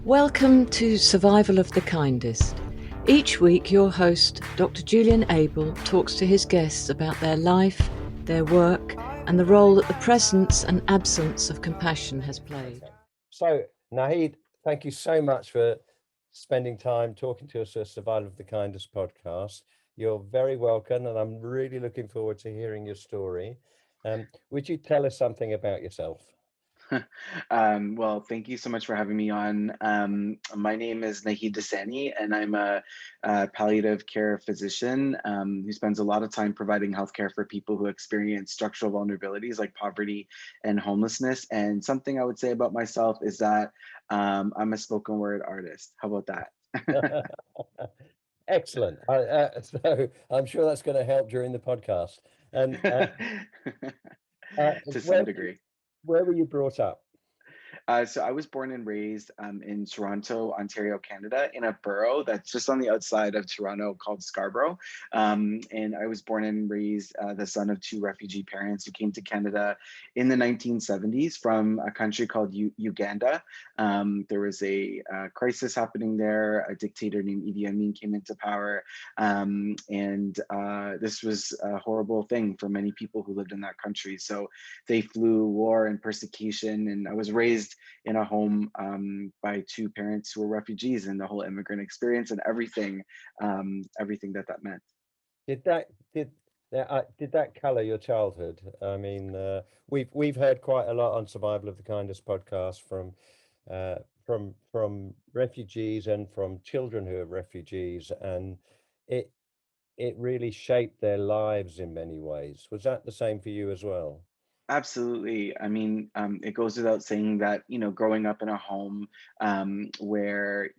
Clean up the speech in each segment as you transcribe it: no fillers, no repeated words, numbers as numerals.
Welcome to Survival of the Kindest. Each week, your host, Dr. Julian Abel, talks to his guests about their life, their work, and the role that the presence and absence of compassion has played. So, Naheed, thank you so much for spending time talking to us at Survival of the Kindest podcast. You're very welcome, and I'm really looking forward to hearing your story. Would you tell us something about yourself? Well, thank you so much for having me on. My name is Naheed Dosani, and I'm a palliative care physician who spends a lot of time providing healthcare for people who experience structural vulnerabilities like poverty and homelessness. And something I would say about myself is that I'm a spoken word artist. How about that? Excellent. So I'm sure that's going to help during the podcast. And To where some degree. where were you brought up? So I was born and raised in Toronto, Ontario, Canada, in a borough that's just on the outside of Toronto called Scarborough. And I was born and raised the son of two refugee parents who came to Canada in the 1970s from a country called Uganda. There was a crisis happening there. A dictator named Idi Amin came into power. And this was a horrible thing for many people who lived in that country. So they flew war and persecution. And I was raised in a home by two parents who were refugees, and the whole immigrant experience and everything that meant. Did that colour your childhood? I mean, we've heard quite a lot on Survival of the Kindest podcast from refugees and from children who are refugees, and it it really shaped their lives in many ways. Was that the same for you as well? Absolutely. I mean, it goes without saying that, growing up in a home where,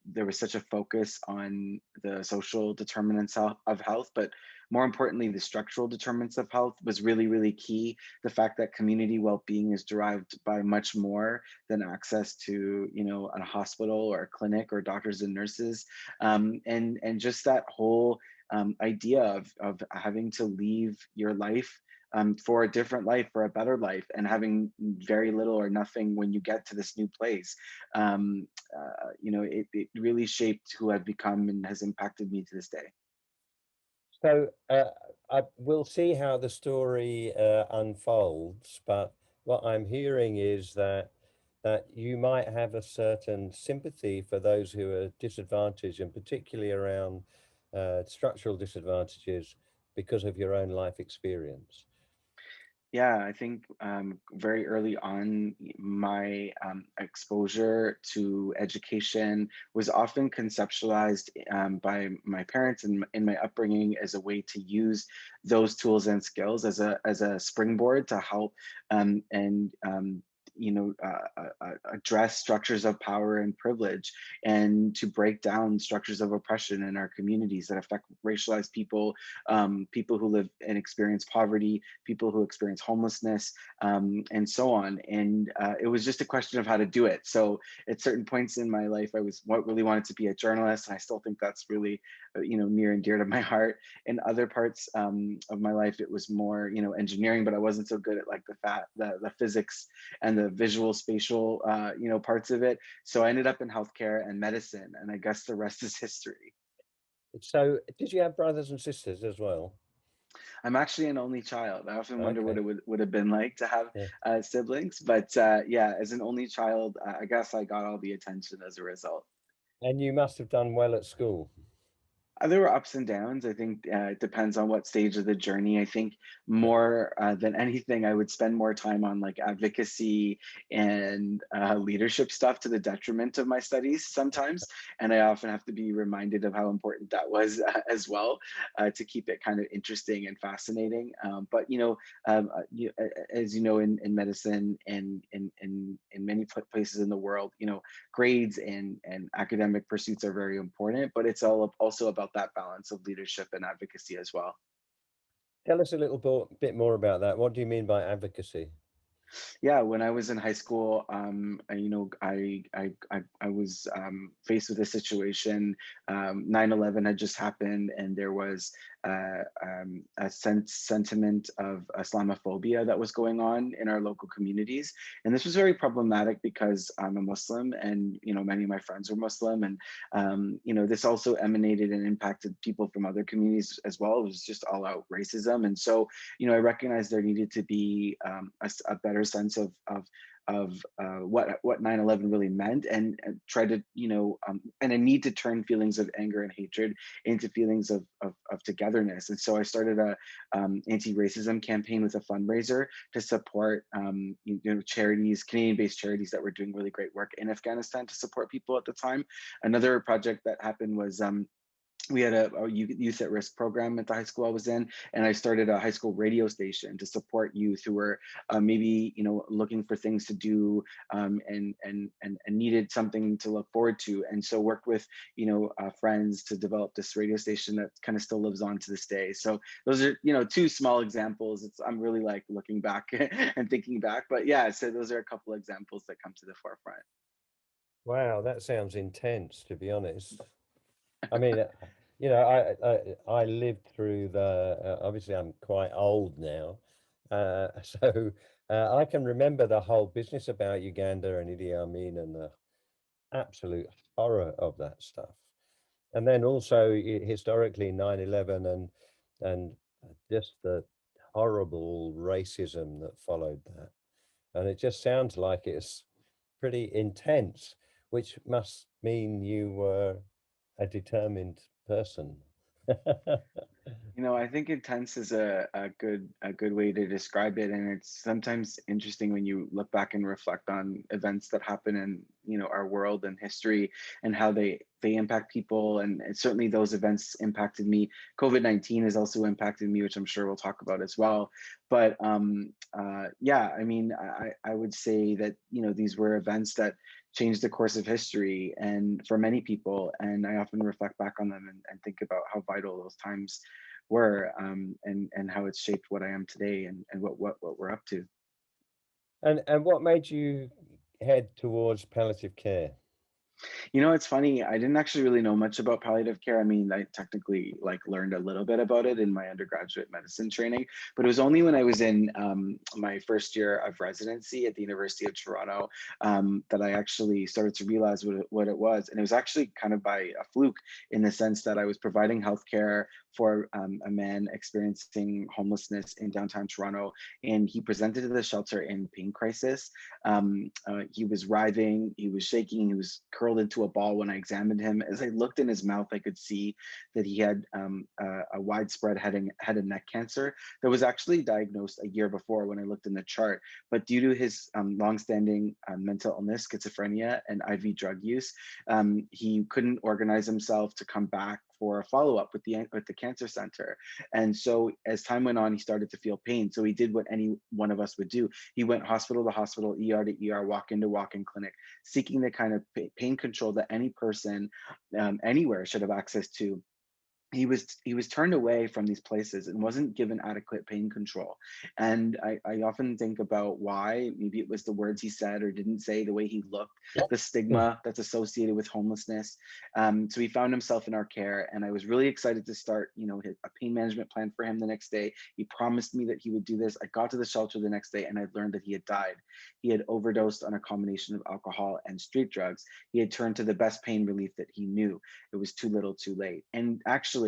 there was such a focus on the social determinants of health, but more importantly, the structural determinants of health was really, really key. The fact that community well-being is derived by much more than access to, a hospital or a clinic or doctors and nurses. And just that whole idea of having to leave your life for a different life, for a better life, and having very little or nothing when you get to this new place. It really shaped who I've become and has impacted me to this day. So we'll see how the story unfolds, but what I'm hearing is that you might have a certain sympathy for those who are disadvantaged, and particularly around structural disadvantages because of your own life experience. Yeah, I think very early on, my exposure to education was often conceptualized by my parents and in my upbringing as a way to use those tools and skills as a springboard to help and address structures of power and privilege, and to break down structures of oppression in our communities that affect racialized people, people who live and experience poverty, people who experience homelessness, and so on. And it was just a question of how to do it. So at certain points in my life, really wanted to be a journalist, and I still think that's really, near and dear to my heart. In other parts of my life, it was more, engineering, but I wasn't so good at like the physics and the visual spatial, parts of it. So I ended up in healthcare and medicine, and I guess the rest is history. So did you have brothers and sisters as well? I'm actually an only child. I often wonder what Okay. it would have been like to have Yeah. siblings, but yeah, as an only child, I guess I got all the attention as a result. And you must have done well at school. There were ups and downs. I think it depends on what stage of the journey. I think more than anything, I would spend more time on like advocacy and leadership stuff to the detriment of my studies sometimes. And I often have to be reminded of how important that was to keep it kind of interesting and fascinating. But as you know, in medicine and in many places in the world, grades and academic pursuits are very important, but it's also about that balance of leadership and advocacy as well. Tell us a little bit more about that. What do you mean by advocacy? Yeah, when I was in high school, I was faced with a situation. 9/11 had just happened, and there was a sentiment of Islamophobia that was going on in our local communities, and this was very problematic because I'm a Muslim, and many of my friends were Muslim, and this also emanated and impacted people from other communities as well. It was just all out racism, and so I recognized there needed to be a better sense of what 9/11 really meant, and try to and a need to turn feelings of anger and hatred into feelings of togetherness. And so I started a anti-racism campaign with a fundraiser to support charities, Canadian-based charities that were doing really great work in Afghanistan to support people at the time. Another project that happened was we had a youth at risk program at the high school I was in, and I started a high school radio station to support youth who were maybe looking for things to do, and needed something to look forward to, and so worked with friends to develop this radio station that kind of still lives on to this day. So those are two small examples. I'm really like looking back and thinking back, but yeah, so those are a couple examples that come to the forefront. Wow, that sounds intense, to be honest. I mean, I lived through obviously I'm quite old now, so I can remember the whole business about Uganda and Idi Amin and the absolute horror of that stuff. And then also historically 9/11 and just the horrible racism that followed that. And it just sounds like it's pretty intense, which must mean you were a determined person. I think intense is a good way to describe it, and it's sometimes interesting when you look back and reflect on events that happen in our world and history, and how they impact people, and certainly those events impacted me. COVID-19 has also impacted me, which I'm sure we'll talk about as well. But yeah, I mean, I would say that these were events that changed the course of history and for many people, and I often reflect back on them and think about how vital those times were, and how it's shaped what I am today, and what we're up to. And what made you head towards palliative care? It's funny. I didn't actually really know much about palliative care. I mean, I technically like learned a little bit about it in my undergraduate medicine training, but it was only when I was in my first year of residency at the University of Toronto that I actually started to realize what it was. And it was actually kind of by a fluke, in the sense that I was providing healthcare for a man experiencing homelessness in downtown Toronto, and he presented to the shelter in pain crisis. He was writhing, he was shaking, he was curled into a ball. When I examined him, as I looked in his mouth, I could see that he had a widespread head and neck cancer that was actually diagnosed a year before when I looked in the chart. But due to his longstanding mental illness, schizophrenia, and IV drug use, he couldn't organize himself to come back for a follow-up with the cancer center. And so as time went on, he started to feel pain. So he did what any one of us would do. He went hospital to hospital, ER to ER, walk-in to walk-in clinic, seeking the kind of pain control that any person anywhere should have access to. He was turned away from these places and wasn't given adequate pain control. And I often think about why. Maybe it was the words he said or didn't say, the way he looked, the stigma that's associated with homelessness. So he found himself in our care, and I was really excited to start a pain management plan for him the next day. He promised me that he would do this. I got to the shelter the next day, and I learned that he had died. He had overdosed on a combination of alcohol and street drugs. He had turned to the best pain relief that he knew. It was too little too late. And actually,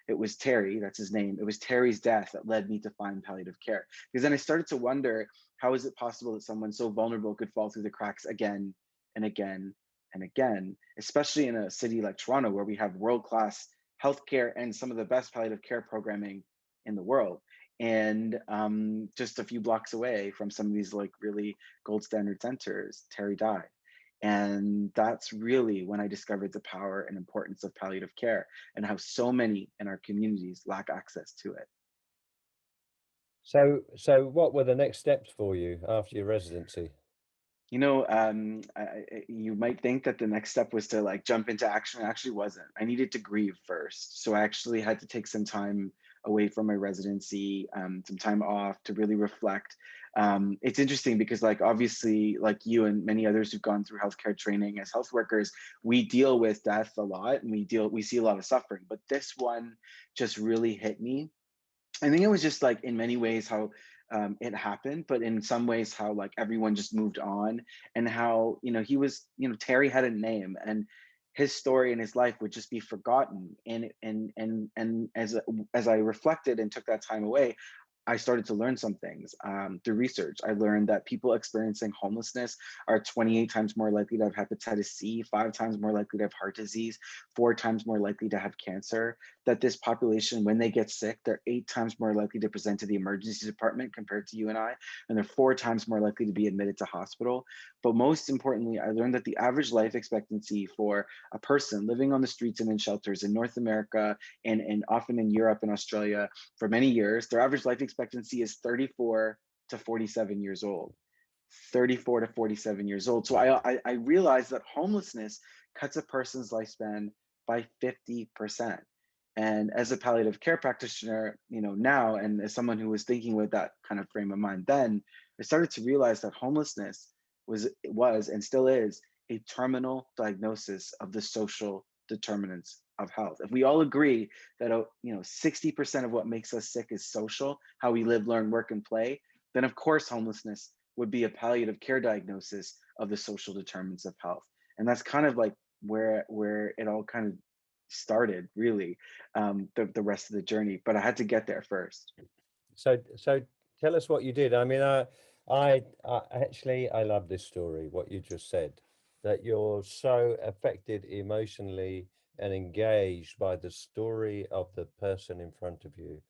it was Terry, that's his name. It was Terry's death that led me to find palliative care. Because then I started to wonder, how is it possible that someone so vulnerable could fall through the cracks again and again and again, especially in a city like Toronto, where we have world-class healthcare and some of the best palliative care programming in the world. And just a few blocks away from some of these like really gold standard centers, Terry died. And that's really when I discovered the power and importance of palliative care, and how so many in our communities lack access to it. So what were the next steps for you after your residency? You might think that the next step was to like jump into action. It actually wasn't. I needed to grieve first. So I actually had to take some time away from my residency, some time off to really reflect. It's interesting because like, obviously, like you and many others who've gone through healthcare training as health workers, we deal with death a lot, and we see a lot of suffering, but this one just really hit me. I think it was just like in many ways how it happened, but in some ways how like everyone just moved on, and how, he was, Terry had a name, and his story and his life would just be forgotten. And as I reflected and took that time away, I started to learn some things through research. I learned that people experiencing homelessness are 28 times more likely to have hepatitis C, 5 times more likely to have heart disease, 4 times more likely to have cancer. That this population, when they get sick, they're 8 times more likely to present to the emergency department compared to you and I, and they're 4 times more likely to be admitted to hospital. But most importantly, I learned that the average life expectancy for a person living on the streets and in shelters in North America, and often in Europe and Australia for many years, their average life expectancy is 34 to 47 years old. 34 to 47 years old. So I realized that homelessness cuts a person's lifespan by 50%. And as a palliative care practitioner, now, and as someone who was thinking with that kind of frame of mind then, I started to realize that homelessness was and still is a terminal diagnosis of the social determinants of health. If we all agree that 60% of what makes us sick is social, how we live, learn, work, and play, then of course homelessness would be a palliative care diagnosis of the social determinants of health. And that's kind of like where it all kind of started, really, the rest of the journey. But I had to get there first. So tell us what you did. I mean, I actually, I love this story, what you just said, that you're so affected emotionally and engaged by the story of the person in front of you,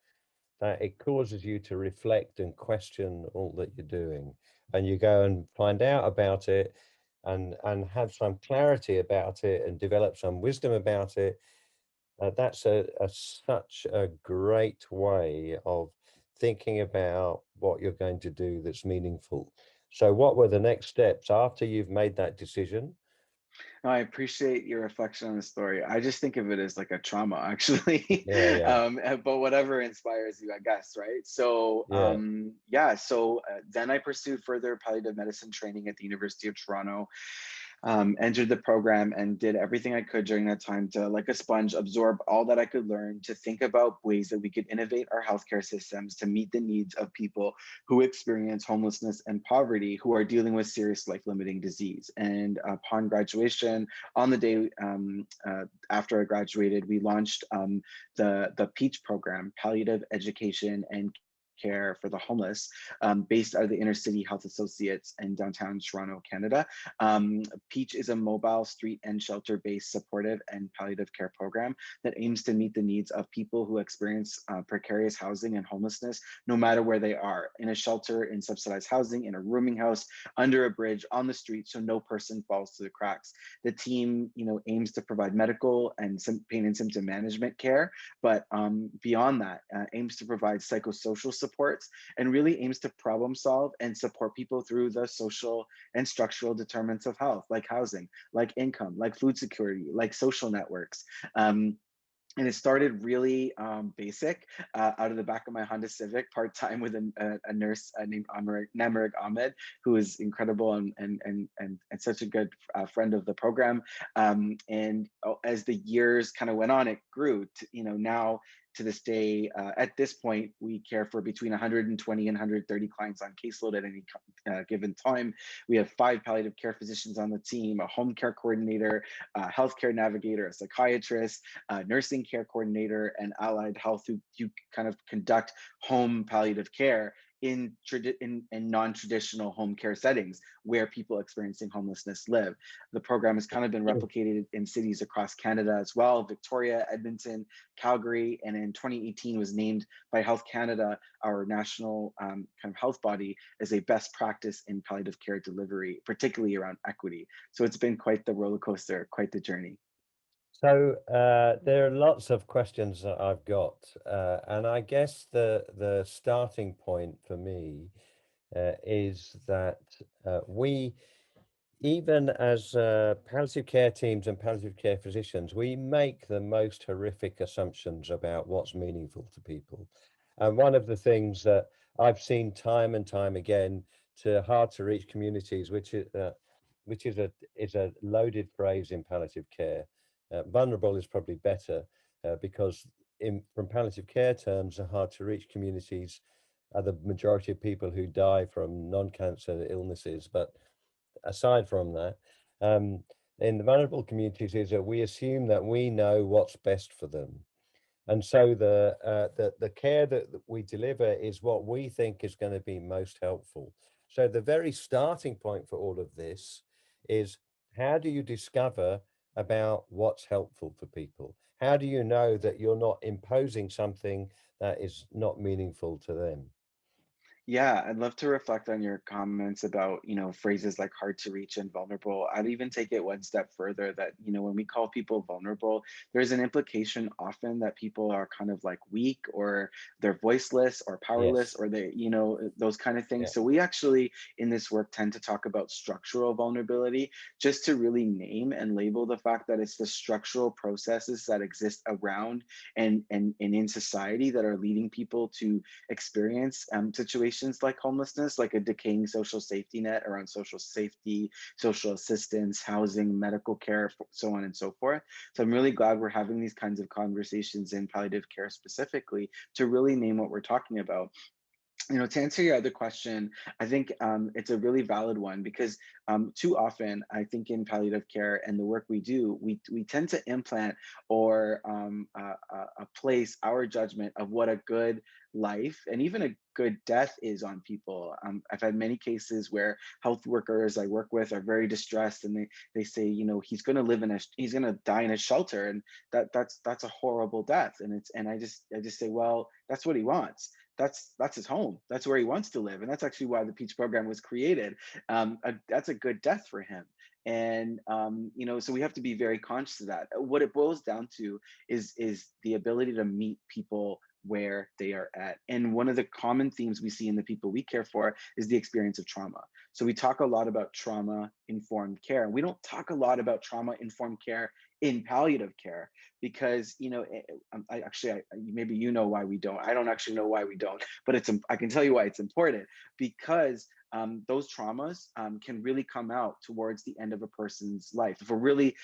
that it causes you to reflect and question all that you're doing, and you go and find out about it, and have some clarity about it, and develop some wisdom about it. That's such a great way of thinking about what you're going to do that's meaningful. So what were the next steps after you've made that decision? No, I appreciate your reflection on the story. I just think of it as like a trauma, actually. Yeah. But whatever inspires you, I guess, right? So, Yeah. then I pursued further palliative medicine training at the University of Toronto. Entered the program and did everything I could during that time to, like a sponge, absorb all that I could learn, to think about ways that we could innovate our healthcare systems to meet the needs of people who experience homelessness and poverty, who are dealing with serious life-limiting disease. And upon graduation, on the day after I graduated, we launched the PEACH program, Palliative Education and Care for the Homeless, based out of the Inner City Health Associates in downtown Toronto, Canada. PEACH is a mobile street and shelter-based supportive and palliative care program that aims to meet the needs of people who experience precarious housing and homelessness, no matter where they are, in a shelter, in subsidized housing, in a rooming house, under a bridge, on the street, so no person falls through the cracks. The team, aims to provide medical and pain and symptom management care, but beyond that, aims to provide psychosocial supports, and really aims to problem solve and support people through the social and structural determinants of health, like housing, like income, like food security, like social networks. And it started really basic, out of the back of my Honda Civic, part-time with a nurse named Namerig Ahmed, who is incredible and such a good friend of the program. And as the years kind of went on, it grew to, now to this day, at this point, we care for between 120 and 130 clients on caseload at any given time. We have 5 palliative care physicians on the team, a home care coordinator, a healthcare navigator, a psychiatrist, a nursing care coordinator, and allied health who kind of conduct home palliative care in non-traditional home care settings where people experiencing homelessness live. The program has kind of been replicated in cities across Canada as well: Victoria, Edmonton, Calgary, and in 2018 was named by Health Canada, our national kind of health body, as a best practice in palliative care delivery, particularly around equity. So it's been quite the roller coaster, quite the journey. So there are lots of questions that I've got, and I guess the starting point for me is that we, even as palliative care teams and palliative care physicians, we make the most horrific assumptions about what's meaningful to people. And one of the things that I've seen time and time again to hard to reach communities, which is a loaded phrase in palliative care. Vulnerable is probably better because from palliative care terms, the hard to reach communities are the majority of people who die from non-cancer illnesses. But aside from that, in the vulnerable communities is that we assume that we know what's best for them. And so the care that we deliver is what we think is going to be most helpful. So the very starting point for all of this is, how do you discover about what's helpful for people? How do you know that you're not imposing something that is not meaningful to them? Yeah, I'd love to reflect on your comments about, phrases like hard to reach and vulnerable. I'd even take it one step further that, when we call people vulnerable, there's an implication often that people are kind of like weak, or they're voiceless or powerless, Yes. or they, those kind of Yeah. things. So we actually in this work tend to talk about structural vulnerability, just to really name and label the fact that it's the structural processes that exist around and in society that are leading people to experience situations like homelessness, like a decaying social safety net around social safety, social assistance, housing, medical care, so on and so forth. So I'm really glad we're having these kinds of conversations in palliative care specifically to really name what we're talking about. To answer your other question, I think it's a really valid one, because too often, I think in palliative care and the work we do, we tend to implant or place our judgment of what a good life and even a good death is on people. I've had many cases where health workers I work with are very distressed, and they say, he's going to die in a shelter, and that's a horrible death. And I just say, well, that's what he wants. That's his home. That's where he wants to live, and that's actually why the Peach program was created. That's a good death for him. And so we have to be very conscious of that. What it boils down to is the ability to meet people where they are at. And one of the common themes we see in the people we care for is the experience of trauma. So we talk a lot about trauma informed care. We don't talk a lot about trauma informed care in palliative care, because maybe why we don't. I don't actually know why we don't, but I can tell you why it's important, because those traumas can really come out towards the end of a person's life. If we're really,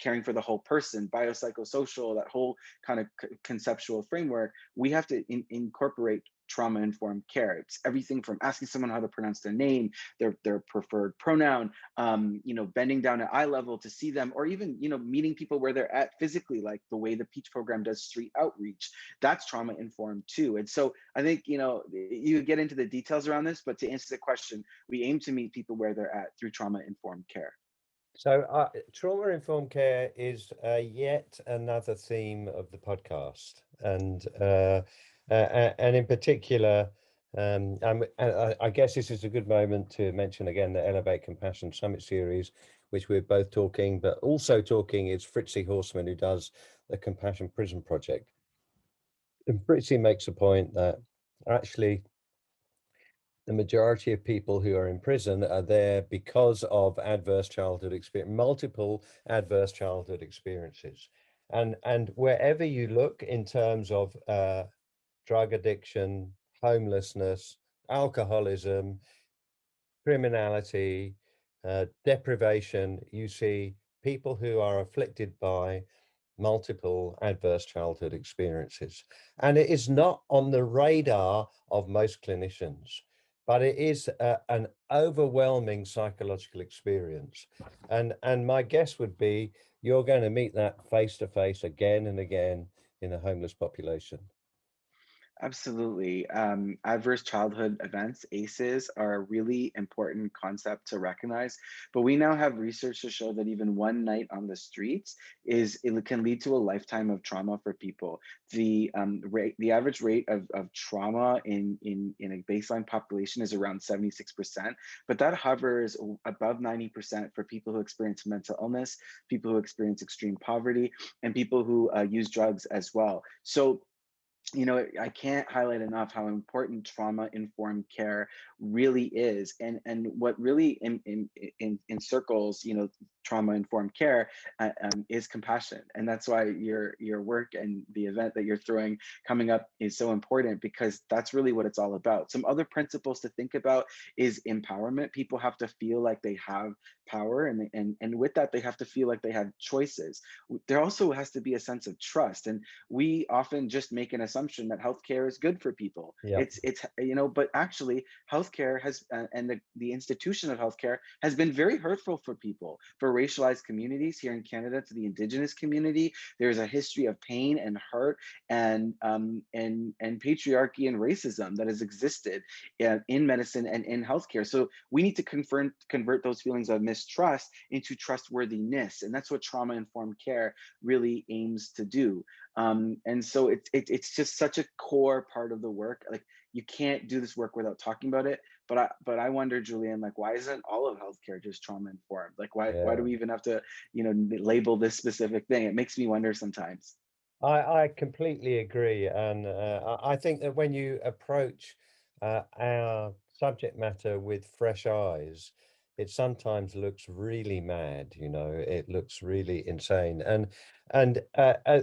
caring for the whole person, biopsychosocial, that whole kind of conceptual framework, we have to incorporate trauma informed care. It's everything from asking someone how to pronounce their name, their preferred pronoun, bending down at eye level to see them, or even, meeting people where they're at physically, like the way the Peach program does street outreach. That's trauma informed too. And so I think, you get into the details around this, but to answer the question, we aim to meet people where they're at through trauma informed care. So trauma-informed care is yet another theme of the podcast, and in particular, I guess this is a good moment to mention again the Elevate Compassion Summit series, which we're both talking, but also talking is Fritzi Horseman, who does the Compassion Prison Project. And Fritzi makes a point that actually the majority of people who are in prison are there because of adverse childhood experience, multiple adverse childhood experiences. And wherever you look in terms of drug addiction, homelessness, alcoholism, criminality, deprivation, you see people who are afflicted by multiple adverse childhood experiences. And it is not on the radar of most clinicians, but it is an overwhelming psychological experience. And my guess would be you're going to meet that face to face again and again in the homeless population. Absolutely. Adverse childhood events, ACEs, are a really important concept to recognize. But we now have research to show that even one night on the streets it can lead to a lifetime of trauma for people. The average rate of trauma in a baseline population is around 76%, but that hovers above 90% for people who experience mental illness, people who experience extreme poverty, and people who use drugs as well. So I can't highlight enough how important trauma-informed care really is, and what really encircles, trauma-informed care is compassion. And that's why your work and the event that you're throwing coming up is so important, because that's really what it's all about. Some other principles to think about is empowerment. People have to feel like they have power, and with that, they have to feel like they have choices. There also has to be a sense of trust. And we often just make an assumption that healthcare is good for people. Yeah. It's but actually healthcare has and the institution of healthcare has been very hurtful for people, for racialized communities here in Canada, to the Indigenous community. There's a history of pain and hurt and patriarchy and racism that has existed in medicine and in healthcare. So we need to convert those feelings of mistrust into trustworthiness, and that's what trauma-informed care really aims to do. And so it's just such a core part of the work. Like, you can't do this work without talking about it. But I wonder, Julian, like, why isn't all of healthcare just trauma-informed? Like, why do we even have to, label this specific thing? It makes me wonder sometimes. I completely agree. And I think that when you approach our subject matter with fresh eyes, it sometimes looks really mad, it looks really insane. And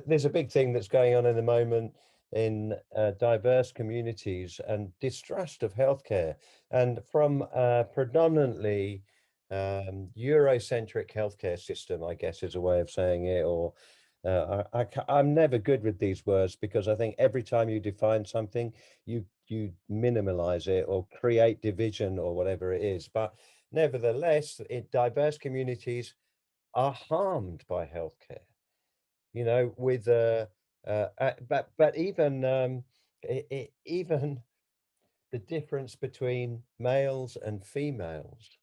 there's a big thing that's going on in the moment in diverse communities and distrust of healthcare. And from predominantly euro-centric healthcare system, I guess is a way of saying it, or I'm never good with these words, because I think every time you define something, you minimalize it or create division or whatever it is. But nevertheless, diverse communities are harmed by healthcare. With but even even the difference between males and females,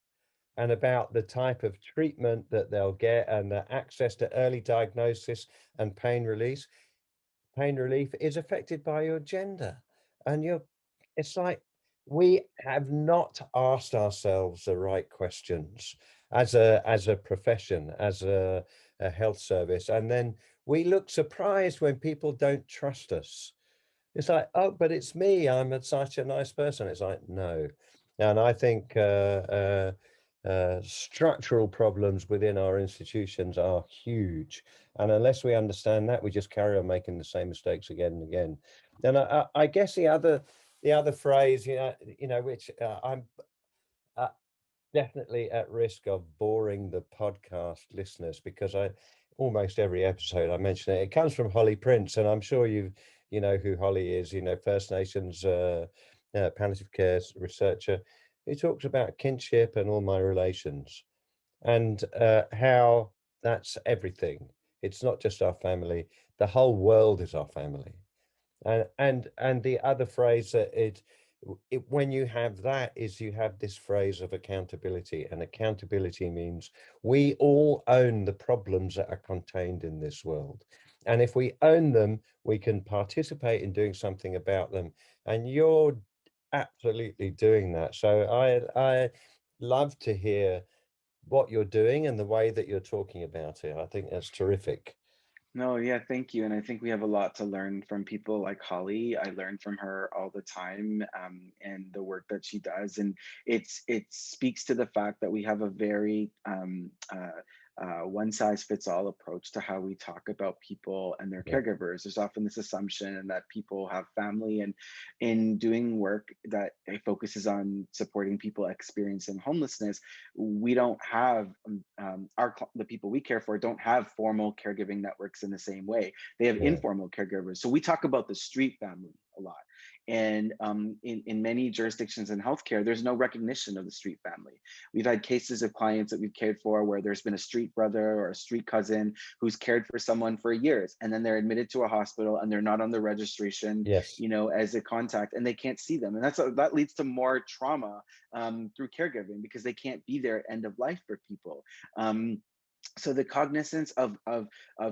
and about the type of treatment that they'll get, and the access to early diagnosis and pain relief is affected by your gender. And it's like, we have not asked ourselves the right questions as a profession, as a health service. And then we look surprised when people don't trust us. It's like, oh, but it's me, such a nice person. It's like, no. And I think structural problems within our institutions are huge. And unless we understand that, we just carry on making the same mistakes again and again. And I guess the other phrase, which I'm definitely at risk of boring the podcast listeners, because almost every episode I mention it. It comes from Holly Prince, and I'm sure you know who Holly is. First Nations palliative care researcher, who talks about kinship and all my relations, and how that's everything. It's not just our family; the whole world is our family. And the other phrase that when you have that, is you have this phrase of accountability. And accountability means we all own the problems that are contained in this world, and if we own them, we can participate in doing something about them. And you're absolutely doing that. So I love to hear what you're doing and the way that you're talking about it. I think that's terrific. No, yeah, thank you. And I think we have a lot to learn from people like Holly. I learn from her all the time, and the work that she does. And it speaks to the fact that we have a very one size fits all approach to how we talk about people and their Yeah. caregivers. There's often this assumption that people have family, and in doing work that focuses on supporting people experiencing homelessness, we don't have the people we care for don't have formal caregiving networks in the same way. They have Yeah. informal caregivers. So we talk about the street family a lot. And in many jurisdictions in healthcare, there's no recognition of the street family. We've had cases of clients that we've cared for where there's been a street brother or a street cousin who's cared for someone for years, and then they're admitted to a hospital and they're not on the registration, Yes. as a contact, and they can't see them. And that leads to more trauma through caregiving, because they can't be there at end of life for people. So the cognizance of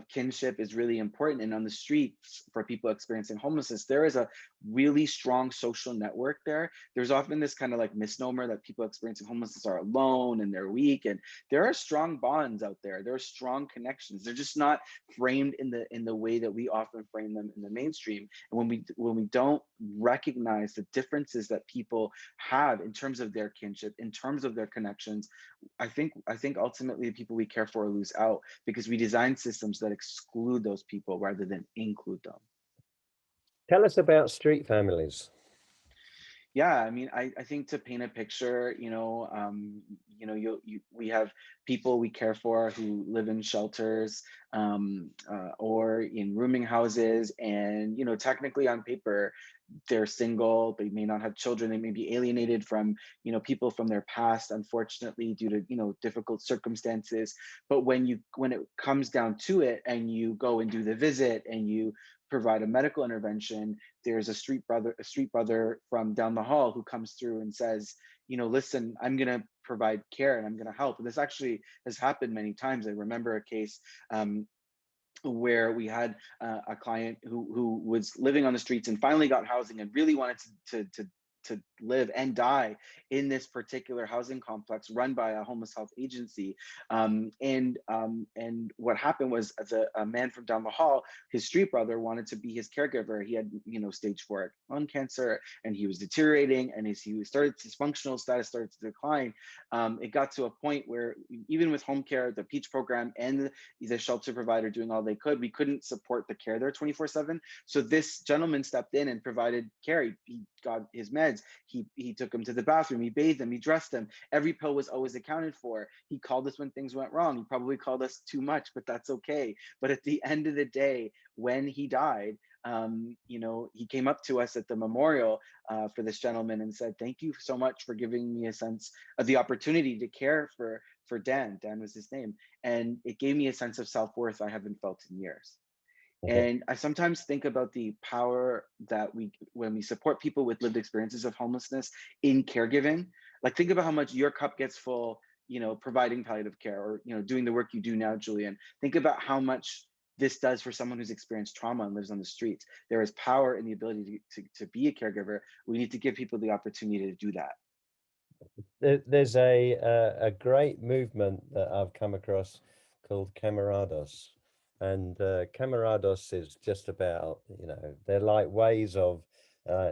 kinship is really important. And on the streets, for people experiencing homelessness, there is a really strong social network there. There's often this kind of like misnomer that people experiencing homelessness are alone and they're weak, and there are strong bonds out there. There are strong connections. They're just not framed in the way that we often frame them in the mainstream. And when we don't recognize the differences that people have in terms of their kinship, in terms of their connections, I think ultimately the people we care for lose out, because we design systems that exclude those people rather than include them. Tell us about street families. Yeah, I mean, I think to paint a picture, we have people we care for who live in shelters, or in rooming houses, and technically on paper they're single, they may not have children, they may be alienated from people from their past, unfortunately, due to difficult circumstances. But when it comes down to it, and you go and do the visit and you provide a medical intervention, there's a street brother from down the hall who comes through and says, listen, I'm going to provide care and I'm going to help. And this actually has happened many times. I remember a case where we had a client who was living on the streets and finally got housing and really wanted to live and die in this particular housing complex run by a homeless health agency. And what happened was, as a man from down the hall, his street brother wanted to be his caregiver. He had, stage 4 lung cancer, and he was deteriorating, and his functional status started to decline. It got to a point where even with home care, the Peach program, and the shelter provider doing all they could, we couldn't support the care there 24/7. So this gentleman stepped in and provided care. He got his meds. He took him to the bathroom. He bathed him. He dressed him. Every pill was always accounted for. He called us when things went wrong. He probably called us too much, but that's okay. But at the end of the day, when he died, he came up to us at the memorial for this gentleman and said, "Thank you so much for giving me a sense of the opportunity to care for Dan." Dan was his name, and it gave me a sense of self-worth I haven't felt in years. Okay. And I sometimes think about the power that when we support people with lived experiences of homelessness in caregiving, like think about how much your cup gets full, providing palliative care, or, doing the work you do now, Julian. Think about how much this does for someone who's experienced trauma and lives on the streets. There is power in the ability to be a caregiver. We need to give people the opportunity to do that. There's a great movement that I've come across called Camarados. And Camarados is just about, they're like ways of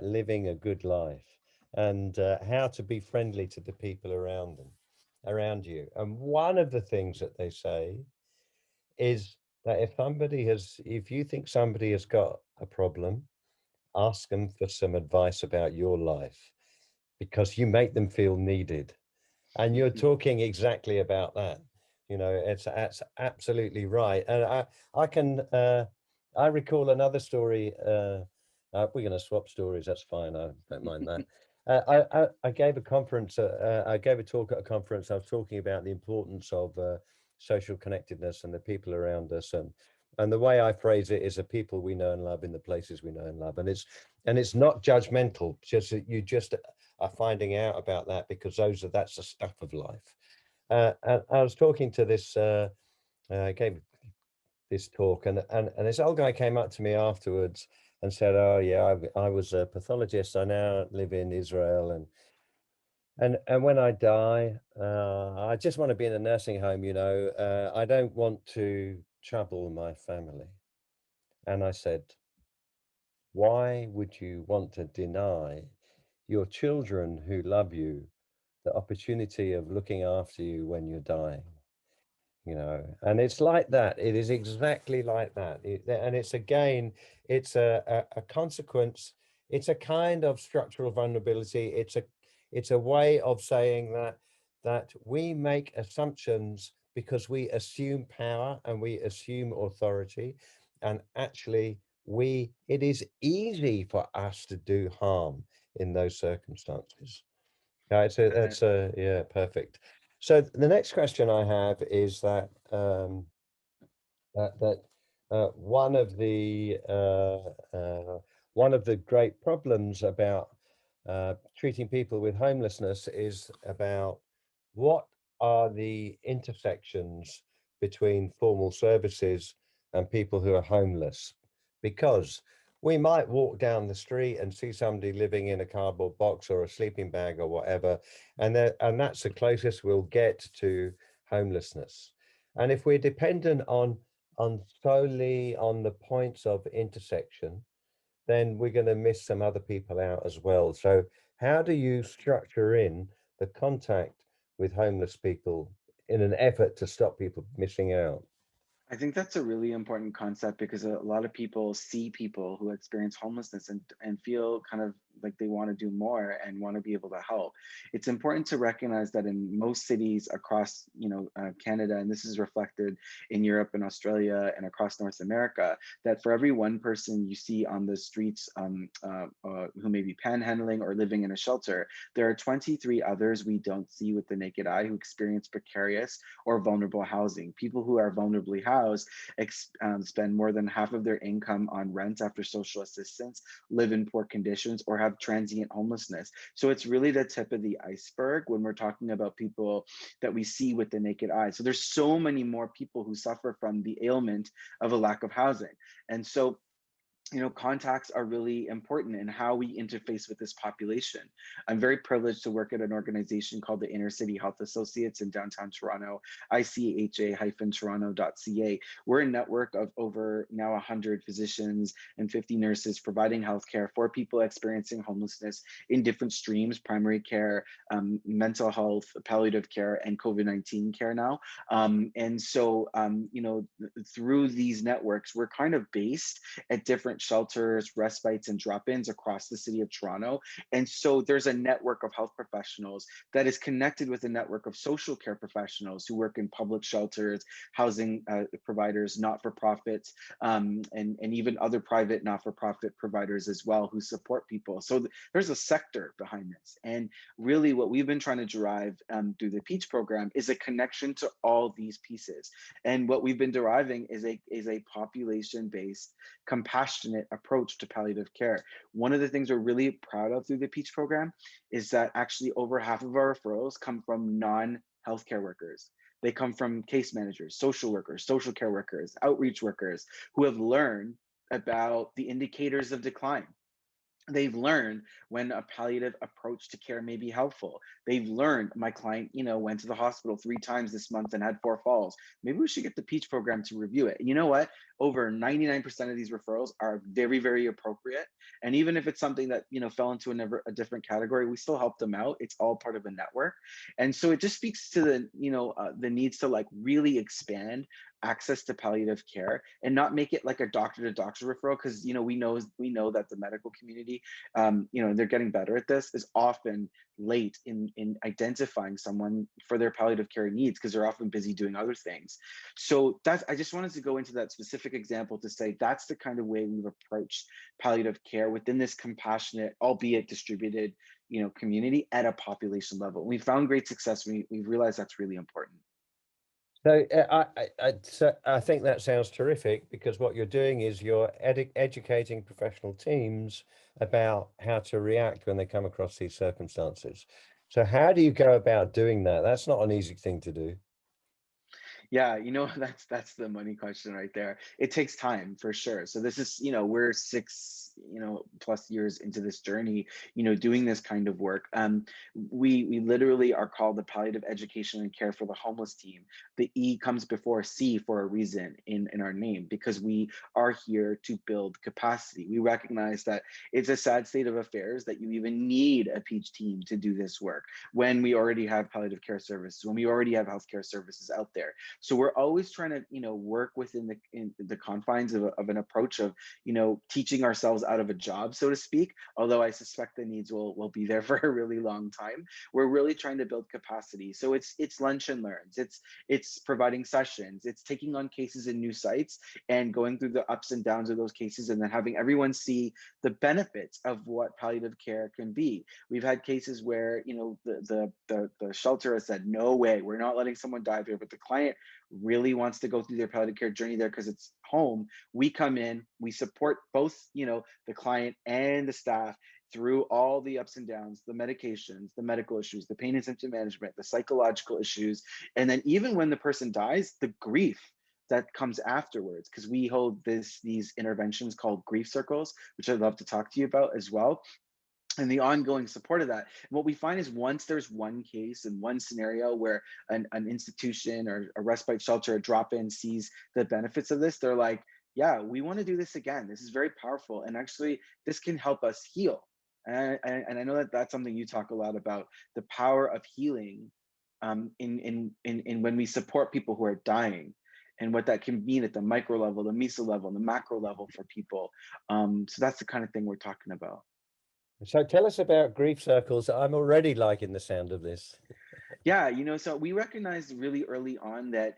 living a good life, and how to be friendly to the people around you. And one of the things that they say is that if you think somebody has got a problem, ask them for some advice about your life, because you make them feel needed. And you're talking exactly about that. It's absolutely right. And I recall another story. We're going to swap stories. That's fine. I don't mind that. I gave a conference. I gave a talk at a conference. I was talking about the importance of social connectedness and the people around us, and the way I phrase it is the people we know and love in the places we know and love. And it's not judgmental. Just that you just are finding out about that, because that's the stuff of life. And I was talking to this. I gave this talk, and this old guy came up to me afterwards and said, "Oh yeah, I was a pathologist. I now live in Israel, and when I die, I just want to be in a nursing home. I don't want to trouble my family." And I said, "Why would you want to deny your children who love you the opportunity of looking after you when you're dying?" And it's like that. It is exactly like that. And it's a consequence. It's a kind of structural vulnerability. It's a way of saying that we make assumptions because we assume power and we assume authority, and actually it is easy for us to do harm in those circumstances. Yeah, yeah, perfect. So the next question I have is that one of the great problems about treating people with homelessness is about what are the intersections between formal services and people who are homeless, because We might walk down the street and see somebody living in a cardboard box or a sleeping bag or whatever, and that's the closest we'll get to homelessness. And if we're dependent on solely on the points of intersection, then we're going to miss some other people out as well. So how do you structure in the contact with homeless people in an effort to stop people missing out? I think that's a really important concept because a lot of people see people who experience homelessness and feel kind of like they want to do more and want to be able to help. It's important to recognize that in most cities across, Canada, and this is reflected in Europe and Australia and across North America, that for every one person you see on the streets who may be panhandling or living in a shelter, there are 23 others we don't see with the naked eye who experience precarious or vulnerable housing. People who are vulnerably housed spend more than half of their income on rent after social assistance, live in poor conditions, or have transient homelessness. So it's really the tip of the iceberg when we're talking about people that we see with the naked eye. So there's so many more people who suffer from the ailment of a lack of housing. And so contacts are really important in how we interface with this population. I'm very privileged to work at an organization called the Inner City Health Associates in downtown Toronto, icha-toronto.ca. We're a network of over now 100 physicians and 50 nurses providing healthcare for people experiencing homelessness in different streams: primary care, mental health, palliative care, and COVID-19 care now. Through these networks, we're kind of based at different shelters, respites, and drop-ins across the city of Toronto. And so there's a network of health professionals that is connected with a network of social care professionals who work in public shelters, housing providers, not-for-profits, and even other private not-for-profit providers as well who support people. So there's a sector behind this. And really what we've been trying to derive through the PEACH program is a connection to all these pieces. And what we've been deriving is a population-based, compassionate approach to palliative care. One of the things we're really proud of through the PEACH program is that actually over half of our referrals come from non-healthcare workers. They come from case managers, social workers, social care workers, outreach workers who have learned about the indicators of decline. They've learned when a palliative approach to care may be helpful. They've learned my client, went to the hospital 3 times this month and had 4 falls. Maybe we should get the PEACH program to review it. And you know what? Over 99% of these referrals are very, very appropriate. And even if it's something that, fell into a different category, we still help them out. It's all part of a network. And so it just speaks to the needs to like really expand access to palliative care and not make it like a doctor to doctor referral, because we know that the medical community, they're getting better at this, is often late in identifying someone for their palliative care needs because they're often busy doing other things. So I just wanted to go into that specific example to say that's the kind of way we've approached palliative care within this compassionate, albeit distributed, community at a population level. We found great success. We've realized that's really important. So I think that sounds terrific, because what you're doing is you're educating professional teams about how to react when they come across these circumstances. So how do you go about doing that? That's not an easy thing to do. Yeah, that's the money question right there. It takes time for sure. So this is, we're 6, plus years into this journey, doing this kind of work. We literally are called the Palliative Education and Care for the Homeless Team. The E comes before C for a reason in our name, because we are here to build capacity. We recognize that it's a sad state of affairs that you even need a PEACH team to do this work when we already have palliative care services, when we already have healthcare services out there. So we're always trying to, work within the confines of an approach of, teaching ourselves out of a job, so to speak. Although I suspect the needs will be there for a really long time. We're really trying to build capacity. So it's lunch and learns. It's providing sessions. It's taking on cases in new sites and going through the ups and downs of those cases, and then having everyone see the benefits of what palliative care can be. We've had cases where, the shelter has said, no way, we're not letting someone die here, but the client really wants to go through their palliative care journey there because it's home. We come in, we support both, the client and the staff through all the ups and downs, the medications, the medical issues, the pain and symptom management, the psychological issues, and then even when the person dies, the grief that comes afterwards, because we hold these interventions called grief circles, which I'd love to talk to you about as well, and the ongoing support of that. What we find is once there's one case and one scenario where an institution or a respite shelter, a drop-in, sees the benefits of this, they're like, yeah, we want to do this again. This is very powerful. And actually, this can help us heal. And I know that that's something you talk a lot about, the power of healing in when we support people who are dying, and what that can mean at the micro level, the meso level, and the macro level for people. So that's the kind of thing we're talking about. So tell us about grief circles. I'm already liking the sound of this. Yeah, so we recognized really early on that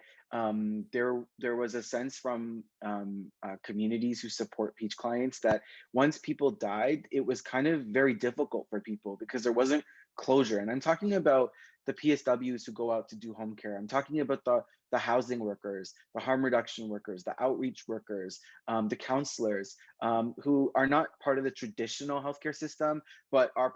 there was a sense from communities who support Peach clients that once people died, it was kind of very difficult for people because there wasn't closure. And I'm talking about the PSWs who go out to do home care. I'm talking about the housing workers, the harm reduction workers, the outreach workers, the counselors who are not part of the traditional healthcare system, but are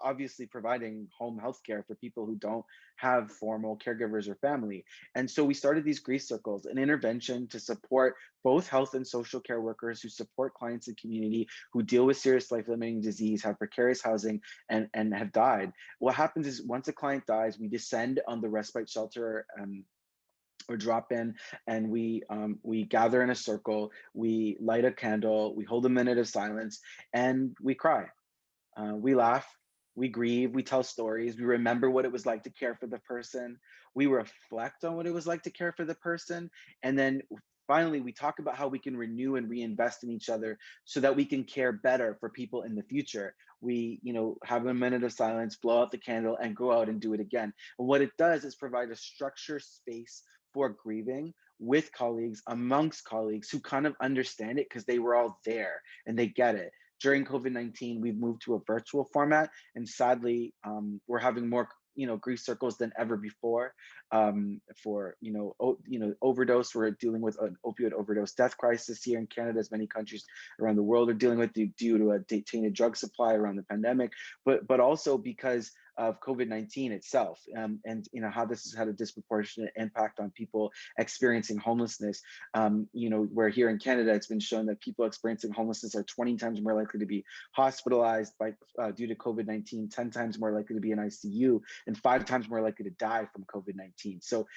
obviously providing home healthcare for people who don't have formal caregivers or family. And so we started these grief circles, an intervention to support both health and social care workers who support clients in community who deal with serious life-limiting disease, have precarious housing, and have died. What happens is once a client dies, we descend on the respite shelter or drop in, and we gather in a circle, we light a candle, we hold a minute of silence, and we cry. We laugh, we grieve, we tell stories, we remember what it was like to care for the person, we reflect on what it was like to care for the person, and then finally we talk about how we can renew and reinvest in each other so that we can care better for people in the future. We, have a minute of silence, blow out the candle, and go out and do it again. And what it does is provide a structure space for grieving with colleagues, amongst colleagues who kind of understand it because they were all there and they get it. During COVID-19, we've moved to a virtual format, and sadly, we're having more, grief circles than ever before. For overdose, we're dealing with an opioid overdose death crisis here in Canada, as many countries around the world are dealing with due to a tainted drug supply around the pandemic, but also because of COVID-19 itself, and how this has had a disproportionate impact on people experiencing homelessness. Where here in Canada, it's been shown that people experiencing homelessness are 20 times more likely to be hospitalized due to COVID-19, 10 times more likely to be in ICU, and 5 times more likely to die from COVID-19. So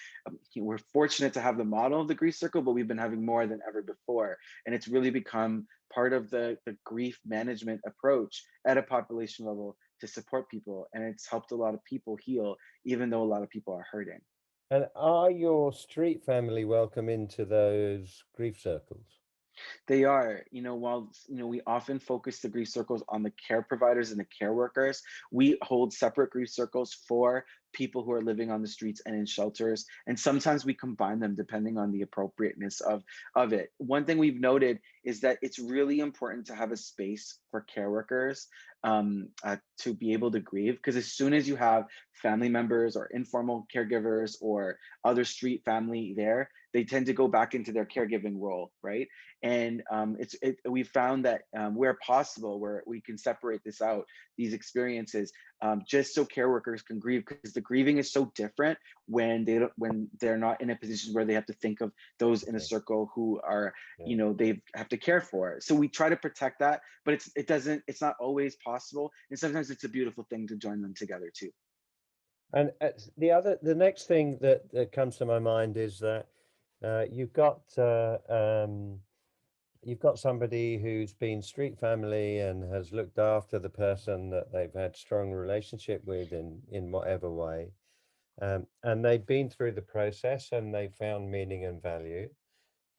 we're fortunate to have the model of the grief circle, but we've been having more than ever before. And it's really become part of the grief management approach at a population level to support people. And it's helped a lot of people heal, even though a lot of people are hurting. And are your street family welcome into those grief circles? They are, while, we often focus the grief circles on the care providers and the care workers, we hold separate grief circles for people who are living on the streets and in shelters. And sometimes we combine them depending on the appropriateness of it. One thing we've noted is that it's really important to have a space for care workers to be able to grieve, because as soon as you have family members or informal caregivers or other street family there, they tend to go back into their caregiving role, right? And we found that where possible, where we can separate this out, these experiences, just so care workers can grieve, because the grieving is so different when they're not in a position where they have to think of those in a circle who are, they have to care for. So we try to protect that, but it's not always possible, and sometimes it's a beautiful thing to join them together too. And the next thing that comes to my mind is that you've got somebody who's been street family and has looked after the person that they've had strong relationship with in whatever way, and they've been through the process and they found meaning and value,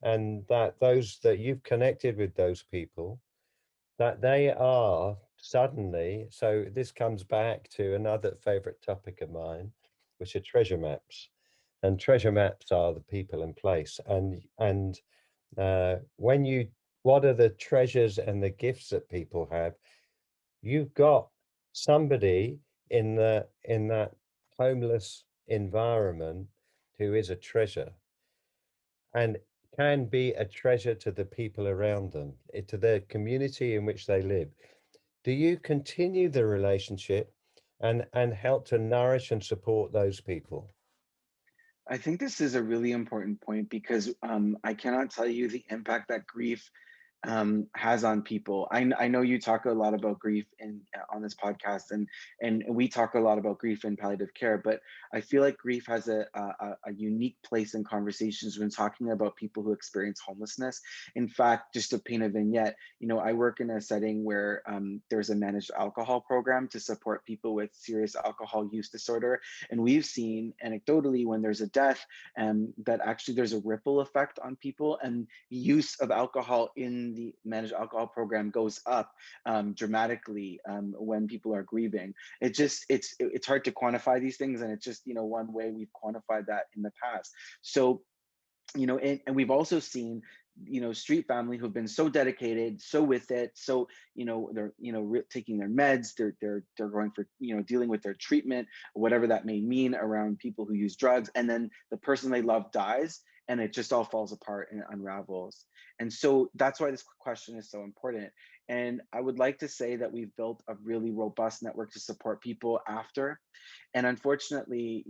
and that those that you've connected with those people, that they are suddenly, so this comes back to another favorite topic of mine, which are treasure maps. And treasure maps are the people in place. And what are the treasures and the gifts that people have? You've got somebody in that homeless environment who is a treasure and can be a treasure to the people around them, to the community in which they live. Do you continue the relationship and help to nourish and support those people? I think this is a really important point because I cannot tell you the impact that grief has on people. I know you talk a lot about grief in on this podcast, and we talk a lot about grief in palliative care. But I feel like grief has a unique place in conversations when talking about people who experience homelessness. In fact, just to paint a vignette, I work in a setting where there's a managed alcohol program to support people with serious alcohol use disorder, and we've seen anecdotally when there's a death, that actually there's a ripple effect on people, and use of alcohol in the managed alcohol program goes up dramatically when people are grieving. It's hard to quantify these things, and it's just one way we've quantified that in the past. So and we've also seen street family who've been so dedicated, so with it, so they're taking their meds, they're going for dealing with their treatment, whatever that may mean around people who use drugs, and then the person they love dies, and it just all falls apart and unravels. And so that's why this question is so important. And I would like to say that we've built a really robust network to support people after. And unfortunately,